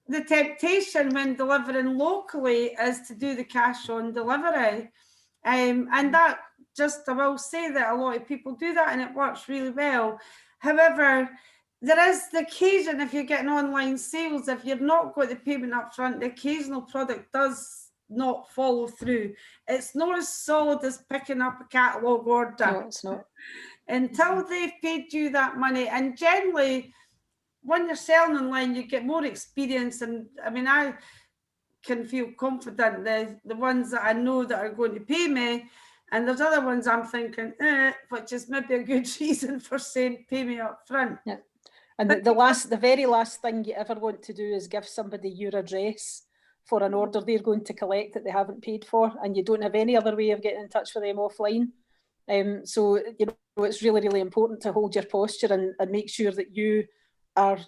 Speaker 1: The temptation when delivering locally is to do the cash on delivery. And that just, I will say that a lot of people do that and it works really well. However, there is the occasion, if you're getting online sales, if you've not got the payment up front, the occasional product does not follow through. It's not as solid as picking up a catalogue order.
Speaker 3: No, it's not.
Speaker 1: Until they've paid you that money. And generally, when you're selling online, you get more experience. And I mean, I can feel confident the ones that I know that are going to pay me. And there's other ones I'm thinking, which is maybe a good reason for saying pay me up front.
Speaker 3: Yeah. And the very last thing you ever want to do is give somebody your address for an order they're going to collect that they haven't paid for, and you don't have any other way of getting in touch with them offline. So, you know, it's really, really important to hold your posture and make sure that you are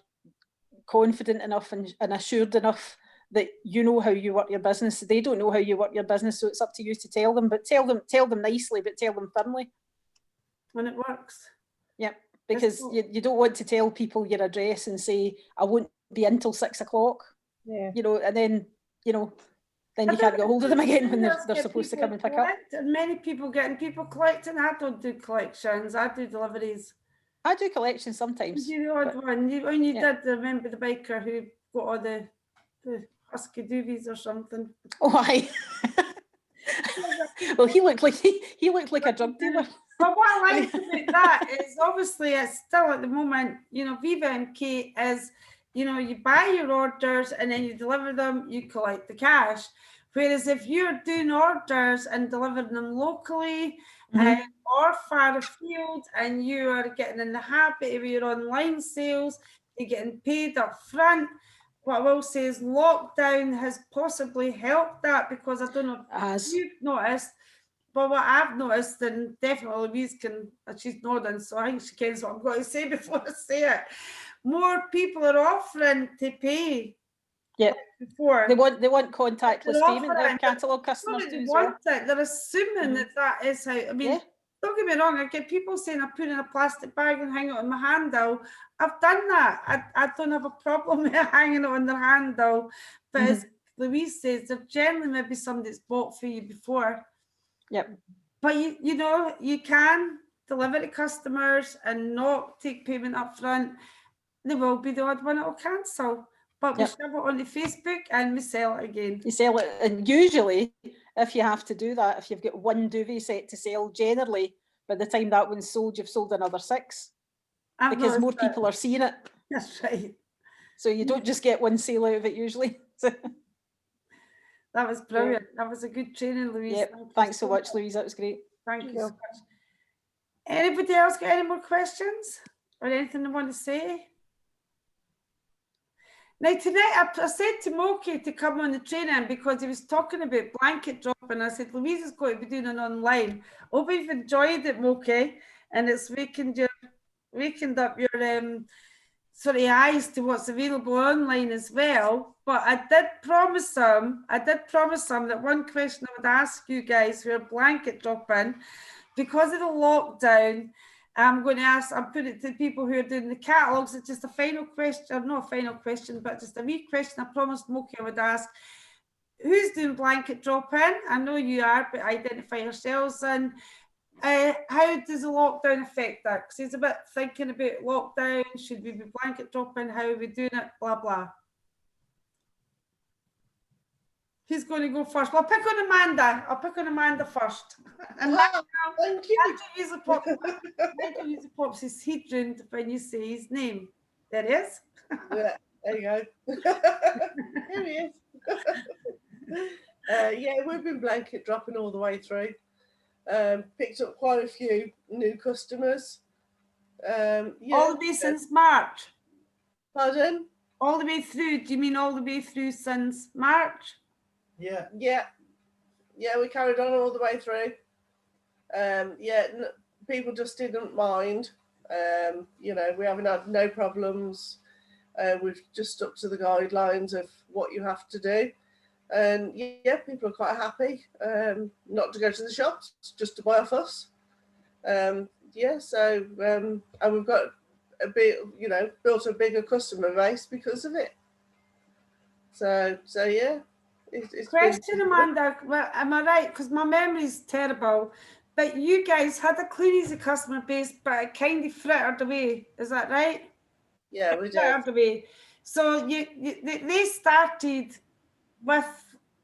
Speaker 3: confident enough and assured enough that you know how you work your business. They don't know how you work your business, so it's up to you to tell them, but tell them nicely, but tell them firmly.
Speaker 1: When it works.
Speaker 3: Yep. Because you don't want to tell people your address and say, I won't be in till 6 o'clock.
Speaker 2: Yeah.
Speaker 3: You know, and then, you know, then you can't get hold of them again when they're
Speaker 1: Get
Speaker 3: supposed to
Speaker 1: people
Speaker 3: come and pick up.
Speaker 1: collect, and many people getting people collecting. I don't do collections. I do deliveries.
Speaker 3: I do collections sometimes.
Speaker 1: You do the odd
Speaker 3: but-
Speaker 1: one. When you
Speaker 3: yeah.
Speaker 1: did remember the biker who got all the husky doovies or something.
Speaker 3: Oh, aye. Well, he looked like a drug dealer.
Speaker 1: But what I like about that is obviously it's still at the moment, you know, Viva MK is, you know, you buy your orders and then you deliver them, you collect the cash. Whereas if you're doing orders and delivering them locally or far afield, and you are getting in the habit of your online sales, you're getting paid up front. What I will say is lockdown has possibly helped that, because I don't know if you've noticed, but what I've noticed, and definitely Louise can, she's nodding, so I think she knows what I'm going to say before I say it. More people are offering to pay.
Speaker 3: Yeah.
Speaker 1: Before
Speaker 3: they want contactless payment. Their catalogue customers do as well.
Speaker 1: They're assuming that is how. I mean, don't get me wrong. I get people saying I put in a plastic bag and hang it on my handle. I've done that. I don't have a problem with hanging it on their handle. But as Louise says, there generally maybe somebody that's bought for you before.
Speaker 3: Yep.
Speaker 1: But you know, you can deliver to customers and not take payment up front. There will be the odd one that will cancel. But we shove it onto Facebook and we sell it again. You
Speaker 3: sell it, and usually, if you have to do that, if you've got one duvet set to sell, generally, by the time that one's sold, you've sold another 6. Because more people are seeing it.
Speaker 1: That's right.
Speaker 3: So you don't just get one sale out of it usually.
Speaker 1: That was brilliant. That was a good training, Louise.
Speaker 3: Yep. Thanks so much, Louise. That was great.
Speaker 1: Thank you so much. Anybody else got any more questions or anything they want to say? Now, tonight, I said to Moki to come on the training because he was talking about blanket dropping. I said, Louise is going to be doing it online. Hope you've enjoyed it, Moki, and it's wakened up your sort of eyes to what's available online as well. But I did promise him that one question I would ask you guys who are blanket dropping, because of the lockdown, I'm going to ask, I'll put it to people who are doing the catalogues. It's just a final question, or not a final question, but just a wee question I promised Moki I would ask. Who's doing blanket drop-in? I know you are, but identify yourselves. And how does the lockdown affect that? Because he's a bit thinking about lockdown. Should we be blanket dropping? How are we doing it? Blah, blah. Who's going to go first? Well, I'll pick on Amanda. I'll pick on Amanda first. Amanda,
Speaker 5: thank you.
Speaker 1: Nigel usually pops his head round when you say his name. There he is.
Speaker 5: Yeah, there you go. Here he is. Yeah, we've been blanket dropping all the way through. Picked up quite a few new customers.
Speaker 1: Yeah, all the way since March?
Speaker 5: Pardon?
Speaker 1: All the way through? Do you mean all the way through since March?
Speaker 5: Yeah. Yeah, we carried on all the way through. Yeah, people just didn't mind. You know, we haven't had no problems. We've just stuck to the guidelines of what you have to do. And yeah, people are quite happy not to go to the shops, just to buy off us. Yeah, so and we've got a bit, you know, built a bigger customer base because of it. So yeah. It's
Speaker 1: question, Amanda. Well, am I right? Because my memory is terrible. But you guys had a clean easy customer base, but it kind of frittered away. Is that right?
Speaker 5: Yeah, we did.
Speaker 1: Frittered away. So they started with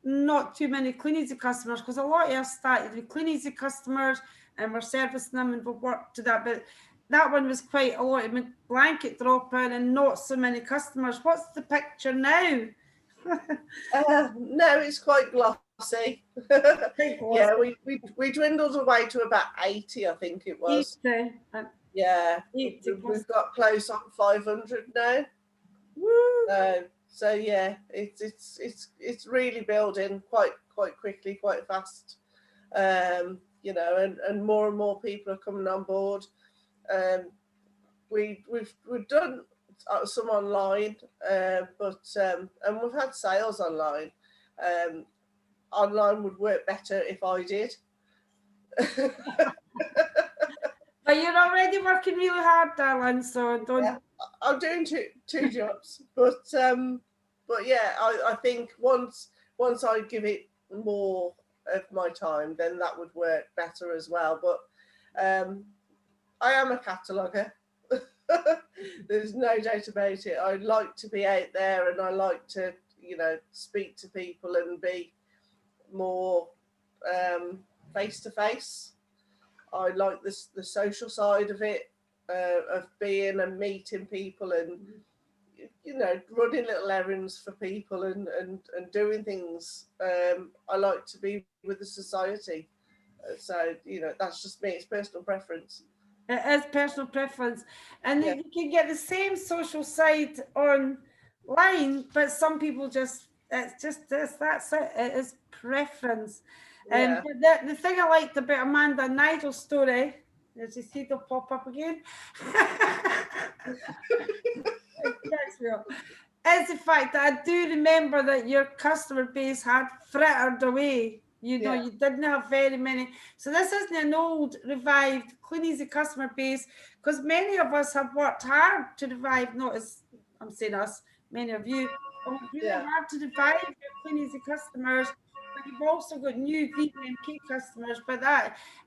Speaker 1: not too many clean easy customers, because a lot of us started with clean easy customers and we're servicing them and we've worked to that. But that one was quite a lot of blanket dropping and not so many customers. What's the picture now?
Speaker 5: No, it's quite glossy. Yeah, we dwindled away to about 80, I think it was.
Speaker 1: 80.
Speaker 5: Yeah,
Speaker 1: 80
Speaker 5: we've got close on 500 now.
Speaker 1: Woo.
Speaker 5: So yeah, it's really building quite quickly, quite fast. You know, and more people are coming on board. We've done some online, but and we've had sales online. Online would work better if I did.
Speaker 1: But you're already working really hard, darling. So don't.
Speaker 5: Yeah, I'm doing two jobs, but yeah, I think once once I give it more of my time, then that would work better as well. But I am a cataloguer. There's no doubt about it. I like to be out there, and I like to, speak to people and be more face to face. I like the social side of it, of being and meeting people, and running little errands for people and doing things. I like to be with the society. So that's just me. It's personal preference.
Speaker 1: It is personal preference, and
Speaker 5: Yeah.
Speaker 1: you can get the same social side online, but some people just it's just this. That's it. It is preference.
Speaker 5: Yeah.
Speaker 1: But the thing I liked about Amanda and Nigel's story, as you see, they'll pop up again. Yes, Will. Is the fact that I do remember that your customer base had frittered away. You didn't have very many. So this isn't an old, revived, clean, easy customer base, because many of us have worked hard to revive, not as I'm saying us, many of you, have worked really hard to revive your clean, easy customers. But you've also got new VMK customers,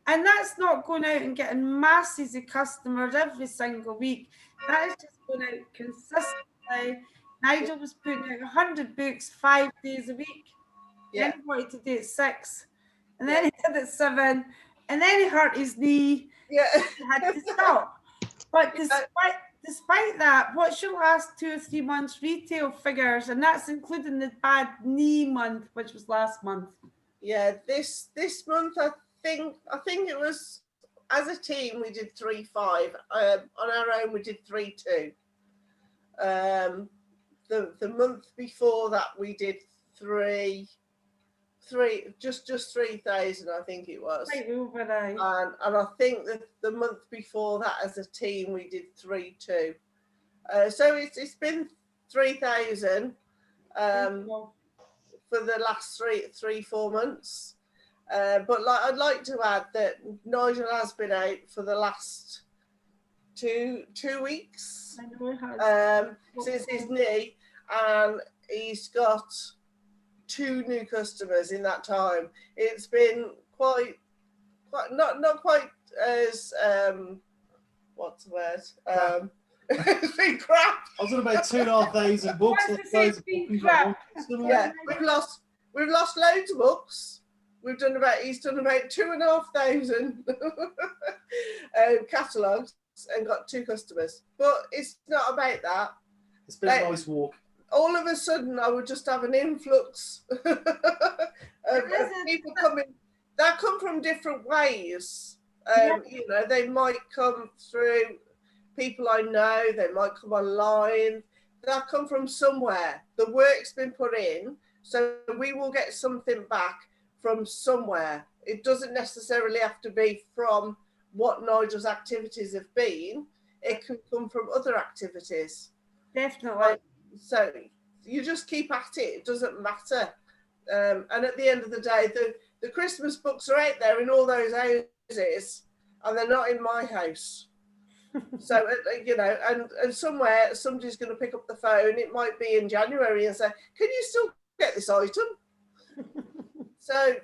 Speaker 1: and that's not going out and getting masses of customers every single week. That is just going out consistently. Nigel was putting out 100 books 5 days a week. Then he wanted to do it 6, and then he did it 7, and then he hurt his knee.
Speaker 5: Yeah.
Speaker 1: He had to stop. But despite that, what's your last 2 or 3 months retail figures? And that's including the bad knee month, which was last month.
Speaker 5: Yeah, this month I think it was, as a team we did 3.5. On our own we did 3.2. The month before that we did 3, just 3,000, I think it was.
Speaker 1: Right over there.
Speaker 5: And I think that the month before that, as a team, we did 3.2. So it's been 3,000 for the last 3-4 months. But I'd like to add that Nigel has been out for the last 2 weeks.
Speaker 1: I know he has.
Speaker 5: Since his knee, and he's got 2 new customers in that time. It's been quite not quite as what's the word? It's been crap.
Speaker 6: I was on about 2,500 books.
Speaker 1: Why does it say it's been crap?
Speaker 5: Yeah, we've lost loads of books. He's done about 2,500 catalogues and got 2 customers. But it's not about that.
Speaker 6: It's been a nice walk.
Speaker 5: All of a sudden, I would just have an influx of people coming. That come from different ways. They might come through people I know. They might come online. That come from somewhere. The work's been put in, so we will get something back from somewhere. It doesn't necessarily have to be from what Nigel's activities have been. It can come from other activities.
Speaker 1: Definitely.
Speaker 5: So you just keep at it. It doesn't matter. And at the end of the day, the Christmas books are out there in all those houses, and they're not in my house. So, and somewhere somebody's going to pick up the phone. It might be in January and say, "Can you still get this item?" So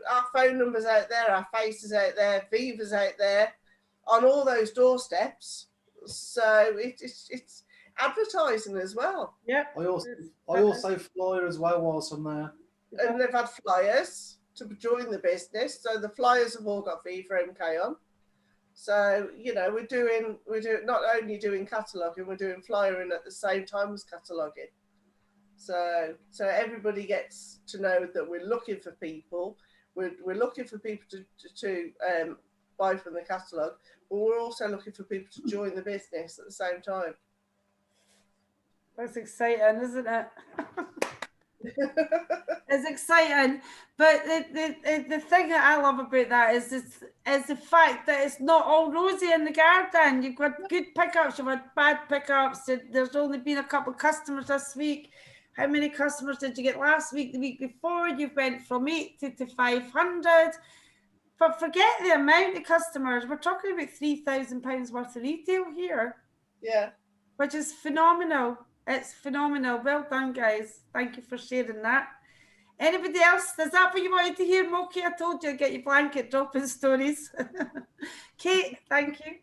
Speaker 5: our phone number's out there, our faces out there, Viva's out there, on all those doorsteps. So it's advertising as well.
Speaker 1: Yeah.
Speaker 6: I also flyer as well whilst I'm there.
Speaker 5: And they've had flyers to join the business. So the flyers have all got Viva MK on. So, we're doing not only doing cataloguing, we're doing flyering at the same time as cataloguing. So everybody gets to know that we're looking for people. We're looking for people to buy from the catalogue, but we're also looking for people to join the business at the same time.
Speaker 1: That's exciting, isn't it? It's exciting, but the thing that I love about that is the fact that it's not all rosy in the garden. You've got good pickups, you've had bad pickups. There's only been a couple of customers this week. How many customers did you get last week, the week before? You went from 80 to 500. But forget the amount of customers. We're talking about £3,000 worth of retail here.
Speaker 5: Yeah.
Speaker 1: Which is phenomenal. It's phenomenal. Well done, guys. Thank you for sharing that. Anybody else? Is that what you wanted to hear, Moki? I told you I'd get your blanket dropping stories. Kate, thank you.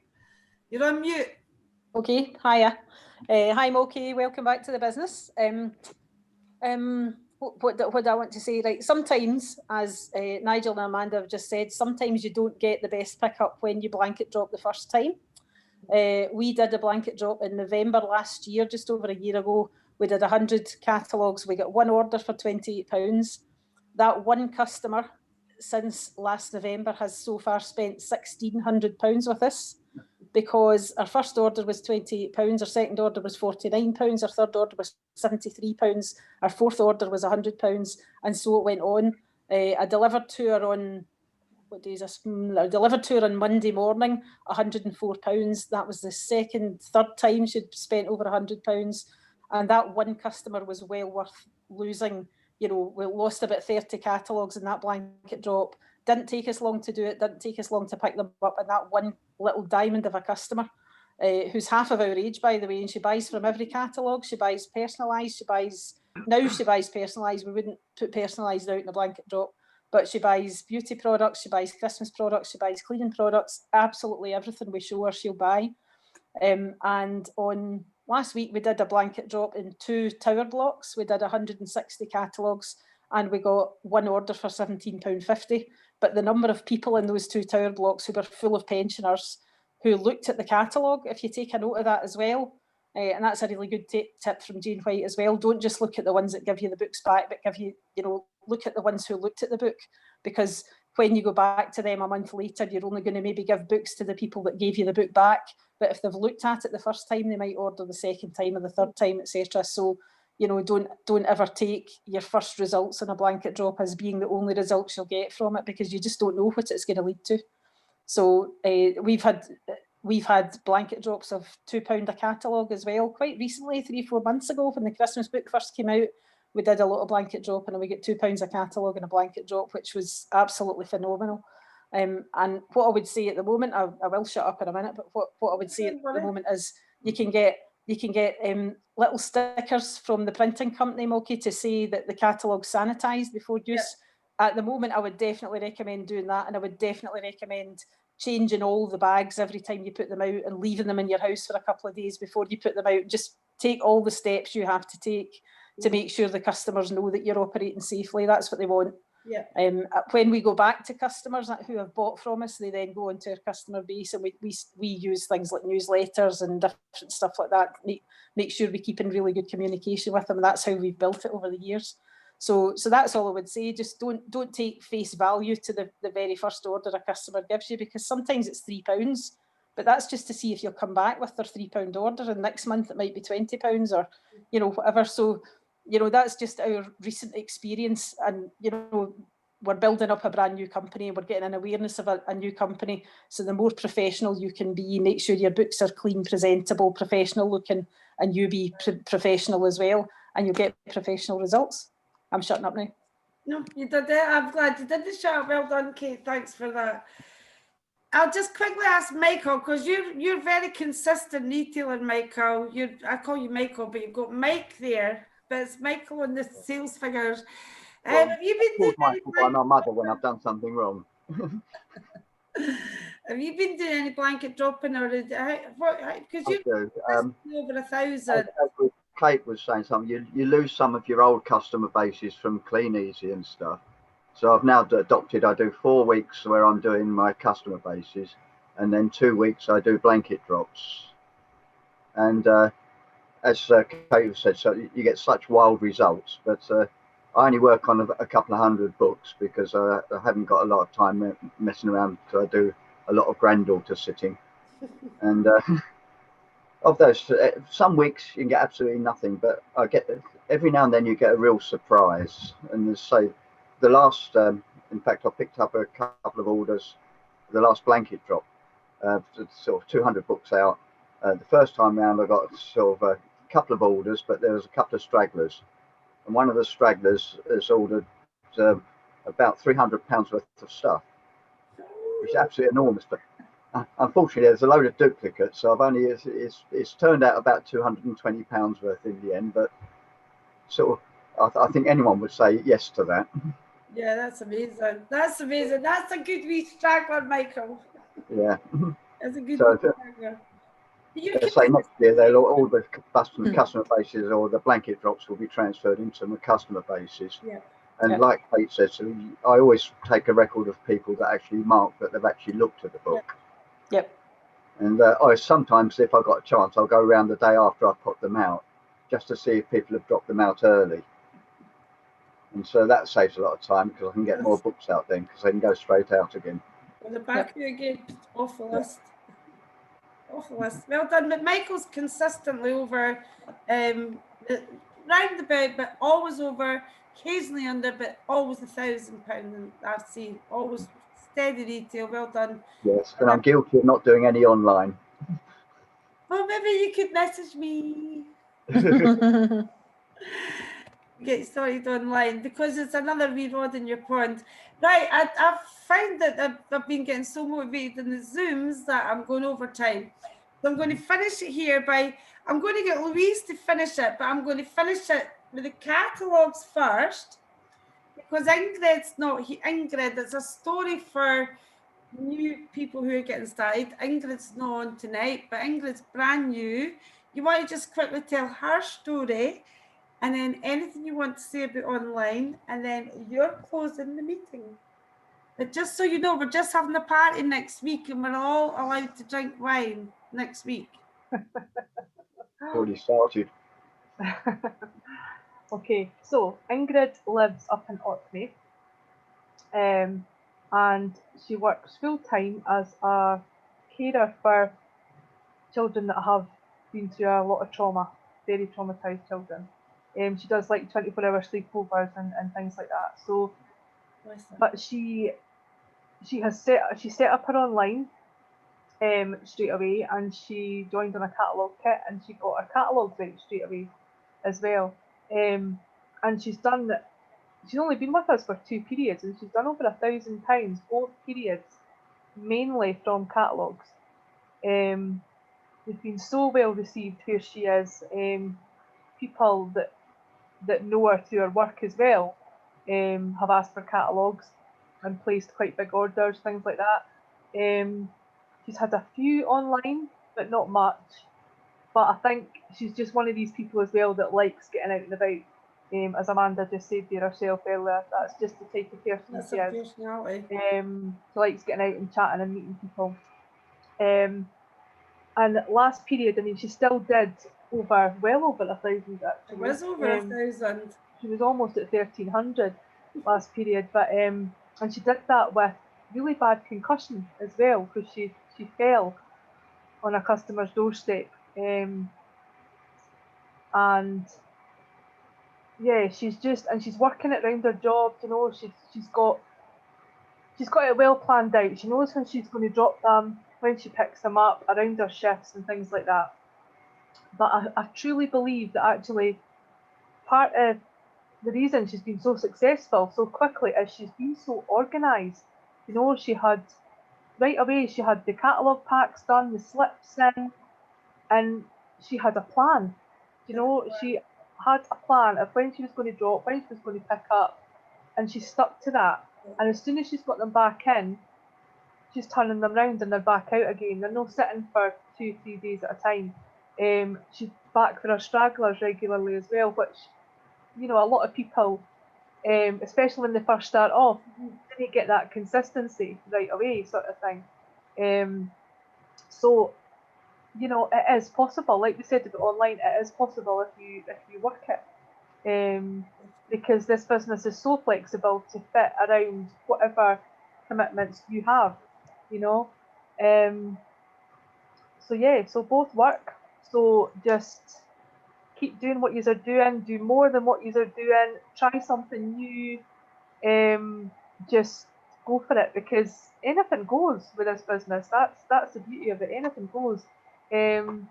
Speaker 1: You're on mute.
Speaker 3: Okay, hiya. Hi, Moki. Welcome back to the business. What do I want to say? Right, sometimes, as Nigel and Amanda have just said, sometimes you don't get the best pickup when you blanket drop the first time. We did a blanket drop in November last year, just over a year ago. We did 100 catalogues. We got one order for £28. That one customer, since last November, has so far spent £1,600 with us, because our first order was £28, our second order was £49, our third order was £73, our fourth order was £100, and so it went on. I delivered to her on, what day is this? I delivered to her on Monday morning, £104. That was the third time she'd spent over £100, and that one customer was well worth losing. You know, we lost about 30 catalogues in that blanket drop. Didn't take us long to do it, didn't take us long to pick them up, and that one little diamond of a customer, who's half of our age, by the way, and she buys from every catalogue. She buys personalised, she buys personalised. We wouldn't put personalised out in a blanket drop, but she buys beauty products, she buys Christmas products, she buys cleaning products, absolutely everything we show her, she'll buy. And on last week, we did a blanket drop in 2 tower blocks. We did 160 catalogues, and we got one order for £17.50. But the number of people in those 2 tower blocks who were full of pensioners who looked at the catalogue, if you take a note of that as well, and that's a really good tip from Jane White as well. Don't just look at the ones that give you the books back, but look at the ones who looked at the book, because when you go back to them a month later, you're only going to maybe give books to the people that gave you the book back. But if they've looked at it the first time, they might order the second time or the third time, etc. So, don't ever take your first results in a blanket drop as being the only results you'll get from it, because you just don't know what it's going to lead to. So we've had blanket drops of £2 a catalogue as well. Quite recently, 3-4 months ago, when the Christmas book first came out, we did a little blanket drop, and we get £2 a catalogue in a blanket drop, which was absolutely phenomenal. And what I would say at the moment, I will shut up in a minute, but what I would say at the moment is you can get little stickers from the printing company, Moki, to say that the catalogue's sanitised before use. Yeah. At the moment, I would definitely recommend doing that, and I would definitely recommend changing all the bags every time you put them out and leaving them in your house for a couple of days before you put them out. Just take all the steps you have to take to make sure the customers know that you're operating safely. That's what they want. Yeah. When we go back to customers who have bought from us, they then go into our customer base, and we use things like newsletters and different stuff like that. Make sure we keep in really good communication with them. And that's how we've built it over the years. So that's all I would say. Just don't take face value to the very first order a customer gives you, because sometimes it's £3, but that's just to see if you'll come back with their £3 order, and next month it might be £20 or whatever. So that's just our recent experience, and we're building up a brand new company, and we're getting an awareness of a new company. So the more professional you can be, make sure your books are clean, presentable, professional looking, and you be professional as well, and you'll get professional results. I'm shutting up now.
Speaker 1: No, you did it. I'm glad you did the shout. Well done, Kate. Thanks for that. I'll just quickly ask Michael, because you're very consistent retailer, Michael. I call you Michael, but you've got Mike there. But it's Michael on the sales figures.
Speaker 7: Well,
Speaker 1: have you been doing
Speaker 7: Michael by my mother when I've done something wrong.
Speaker 1: Have you been doing any blanket dropping, or because you
Speaker 7: do.
Speaker 1: over 1,000?
Speaker 7: Kate was saying something. You lose some of your old customer bases from Clean Easy and stuff. So I've now adopted. I do 4 weeks where I'm doing my customer bases, and then 2 weeks I do blanket drops. And as Kate said, so you get such wild results. But I only work on a couple of 100 books because I haven't got a lot of time messing around. So I do a lot of granddaughter sitting, and of those, some weeks you can get absolutely nothing. But I get every now and then you get a real surprise. And say the last, in fact, I picked up a couple of orders. The last blanket drop, sort of 200 books out. The first time round, I got sort of a couple of orders, but there was a couple of stragglers. And one of the stragglers has ordered about £300 worth of stuff, which is absolutely enormous. But unfortunately, there's a load of duplicates, so it's turned out about £220 worth in the end. But sort of I think anyone would say yes to that.
Speaker 1: Yeah, that's amazing. That's amazing. That's a good wee straggler, Michael.
Speaker 7: Yeah.
Speaker 1: That's a good
Speaker 7: So
Speaker 1: wee straggler. You
Speaker 7: let's
Speaker 1: can
Speaker 7: say next year, they'll all the customer bases or the blanket drops will be transferred into my customer bases.
Speaker 1: Yeah.
Speaker 7: And
Speaker 3: Yeah.
Speaker 7: like Kate says, I always take a record of people that actually mark that they've actually looked at the book.
Speaker 3: Yep.
Speaker 7: And I sometimes, if I've got a chance, I'll go around the day after I put them out, just to see if people have dropped them out early. And so that saves a lot of time because I can get more books out then because they can go straight out again.
Speaker 1: Well, the back of you again, awful list. Awful list. Well done. But Michael's consistently over round about, but always over, occasionally under, but always £1,000. And I see always steady retail. Well done.
Speaker 7: Yes, and I'm guilty of not doing any online.
Speaker 1: Well, maybe you could message me. Get started online because it's another wee rod in your pond. Right, I've found that I've been getting so motivated in the Zooms that I'm going over time. So I'm going to finish it here I'm going to get Louise to finish it, but I'm going to finish it with the catalogues first because Ingrid's not here. Ingrid, it's a story for new people who are getting started. Ingrid's not on tonight, but Ingrid's brand new. You want to just quickly tell her story and then anything you want to say about online, and then you're closing the meeting. But just so you know, we're just having a party next week and we're all allowed to drink wine next week.
Speaker 7: Already started.
Speaker 2: Okay, so Ingrid lives up in Orkney, and she works full time as a carer for children that have been through a lot of trauma, very traumatized children. She does like 24-hour sleepovers and things like that. So, but she set up her online straight away, and she joined on a catalogue kit, and she got her catalogues right straight away as well. And she's only been with us for 2 periods, and she's done over £1,000 both periods, mainly from catalogues. They've been so well received where she is. People that know her through her work as well have asked for catalogues and placed quite big orders, things like that. She's had a few online, but not much. But I think she's just one of these people as well that likes getting out and about. As Amanda just said there herself earlier, that's just the type of person
Speaker 1: That's
Speaker 2: she
Speaker 1: a
Speaker 2: is.
Speaker 1: personality.
Speaker 2: She likes getting out and chatting and meeting people. And last period, I mean, she still did well over 1,000 actually.
Speaker 1: It was over 1,000.
Speaker 2: She was almost at 1,300 last period, but and she did that with really bad concussion as well because she fell on a customer's doorstep. And yeah, she's working it around her job. You know, she's got it well planned out. She knows when she's going to drop them, when she picks them up, around her shifts and things like that. But I truly believe that actually part of the reason she's been so successful so quickly is she's been so organised. You know, she had the catalogue packs done, the slips in, and she had a plan. You know, she had a plan of when she was going to drop, when she was going to pick up, and she stuck to that. And as soon as she's got them back in, she's turning them round and they're back out again. They're not sitting for 2-3 days at a time. She's back for her stragglers regularly as well, which, you know, a lot of people, especially when they first start off, didn't get that consistency right away, sort of thing. So, you know, it is possible. Like we said about online, it is possible if you work it. Because this business is so flexible to fit around whatever commitments you have, you know. So yeah, so both work. So just keep doing what you're doing, do more than what you're doing, try something new, just go for it because anything goes with this business. That's the beauty of it. Anything goes, and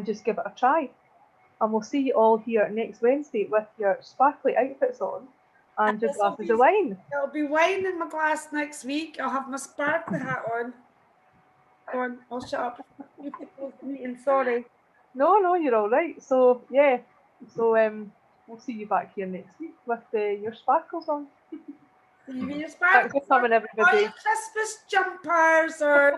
Speaker 2: just give it a try. And we'll see you all here next Wednesday with your sparkly outfits on and your glasses of wine.
Speaker 1: There'll be wine in my glass next week. I'll have my sparkly hat on. Go on, I'll shut up. You people meeting, sorry.
Speaker 2: No, you're all right. So yeah, so we'll see you back here next week with your sparkles on.
Speaker 1: You mean your
Speaker 2: Thanks
Speaker 1: sparkles
Speaker 2: for coming,
Speaker 1: or
Speaker 2: everybody.
Speaker 1: your Christmas jumpers, or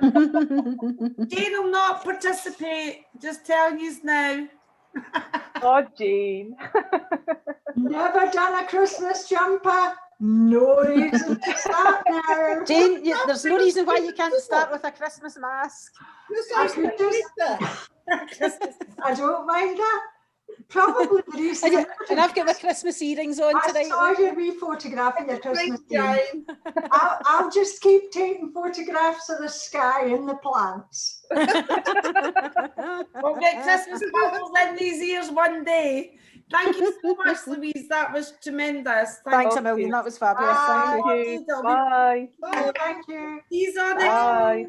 Speaker 1: Jane will not participate. Just telling you now.
Speaker 2: Oh, Jane.
Speaker 4: Never done a Christmas jumper. No reason to start now.
Speaker 3: Jane, there's no reason why you can't start with a Christmas mask.
Speaker 5: Just
Speaker 4: I
Speaker 5: ask
Speaker 4: could
Speaker 5: Lisa.
Speaker 4: I don't mind that. Probably the reason.
Speaker 3: And I've got my Christmas earrings on
Speaker 4: I
Speaker 3: tonight.
Speaker 4: saw your wee photograph of your Christmas tree.
Speaker 5: Jane.
Speaker 4: I'll just keep taking photographs of the sky and the plants.
Speaker 1: We'll get Christmas bubbles in these ears one day. Thank you so much, Louise. That was tremendous.
Speaker 3: Thanks
Speaker 1: you.
Speaker 3: a million. That was fabulous.
Speaker 4: Bye.
Speaker 3: Thank you.
Speaker 2: Thank you. Bye.
Speaker 5: Bye.
Speaker 4: Thank you.
Speaker 1: These are the
Speaker 2: Bye.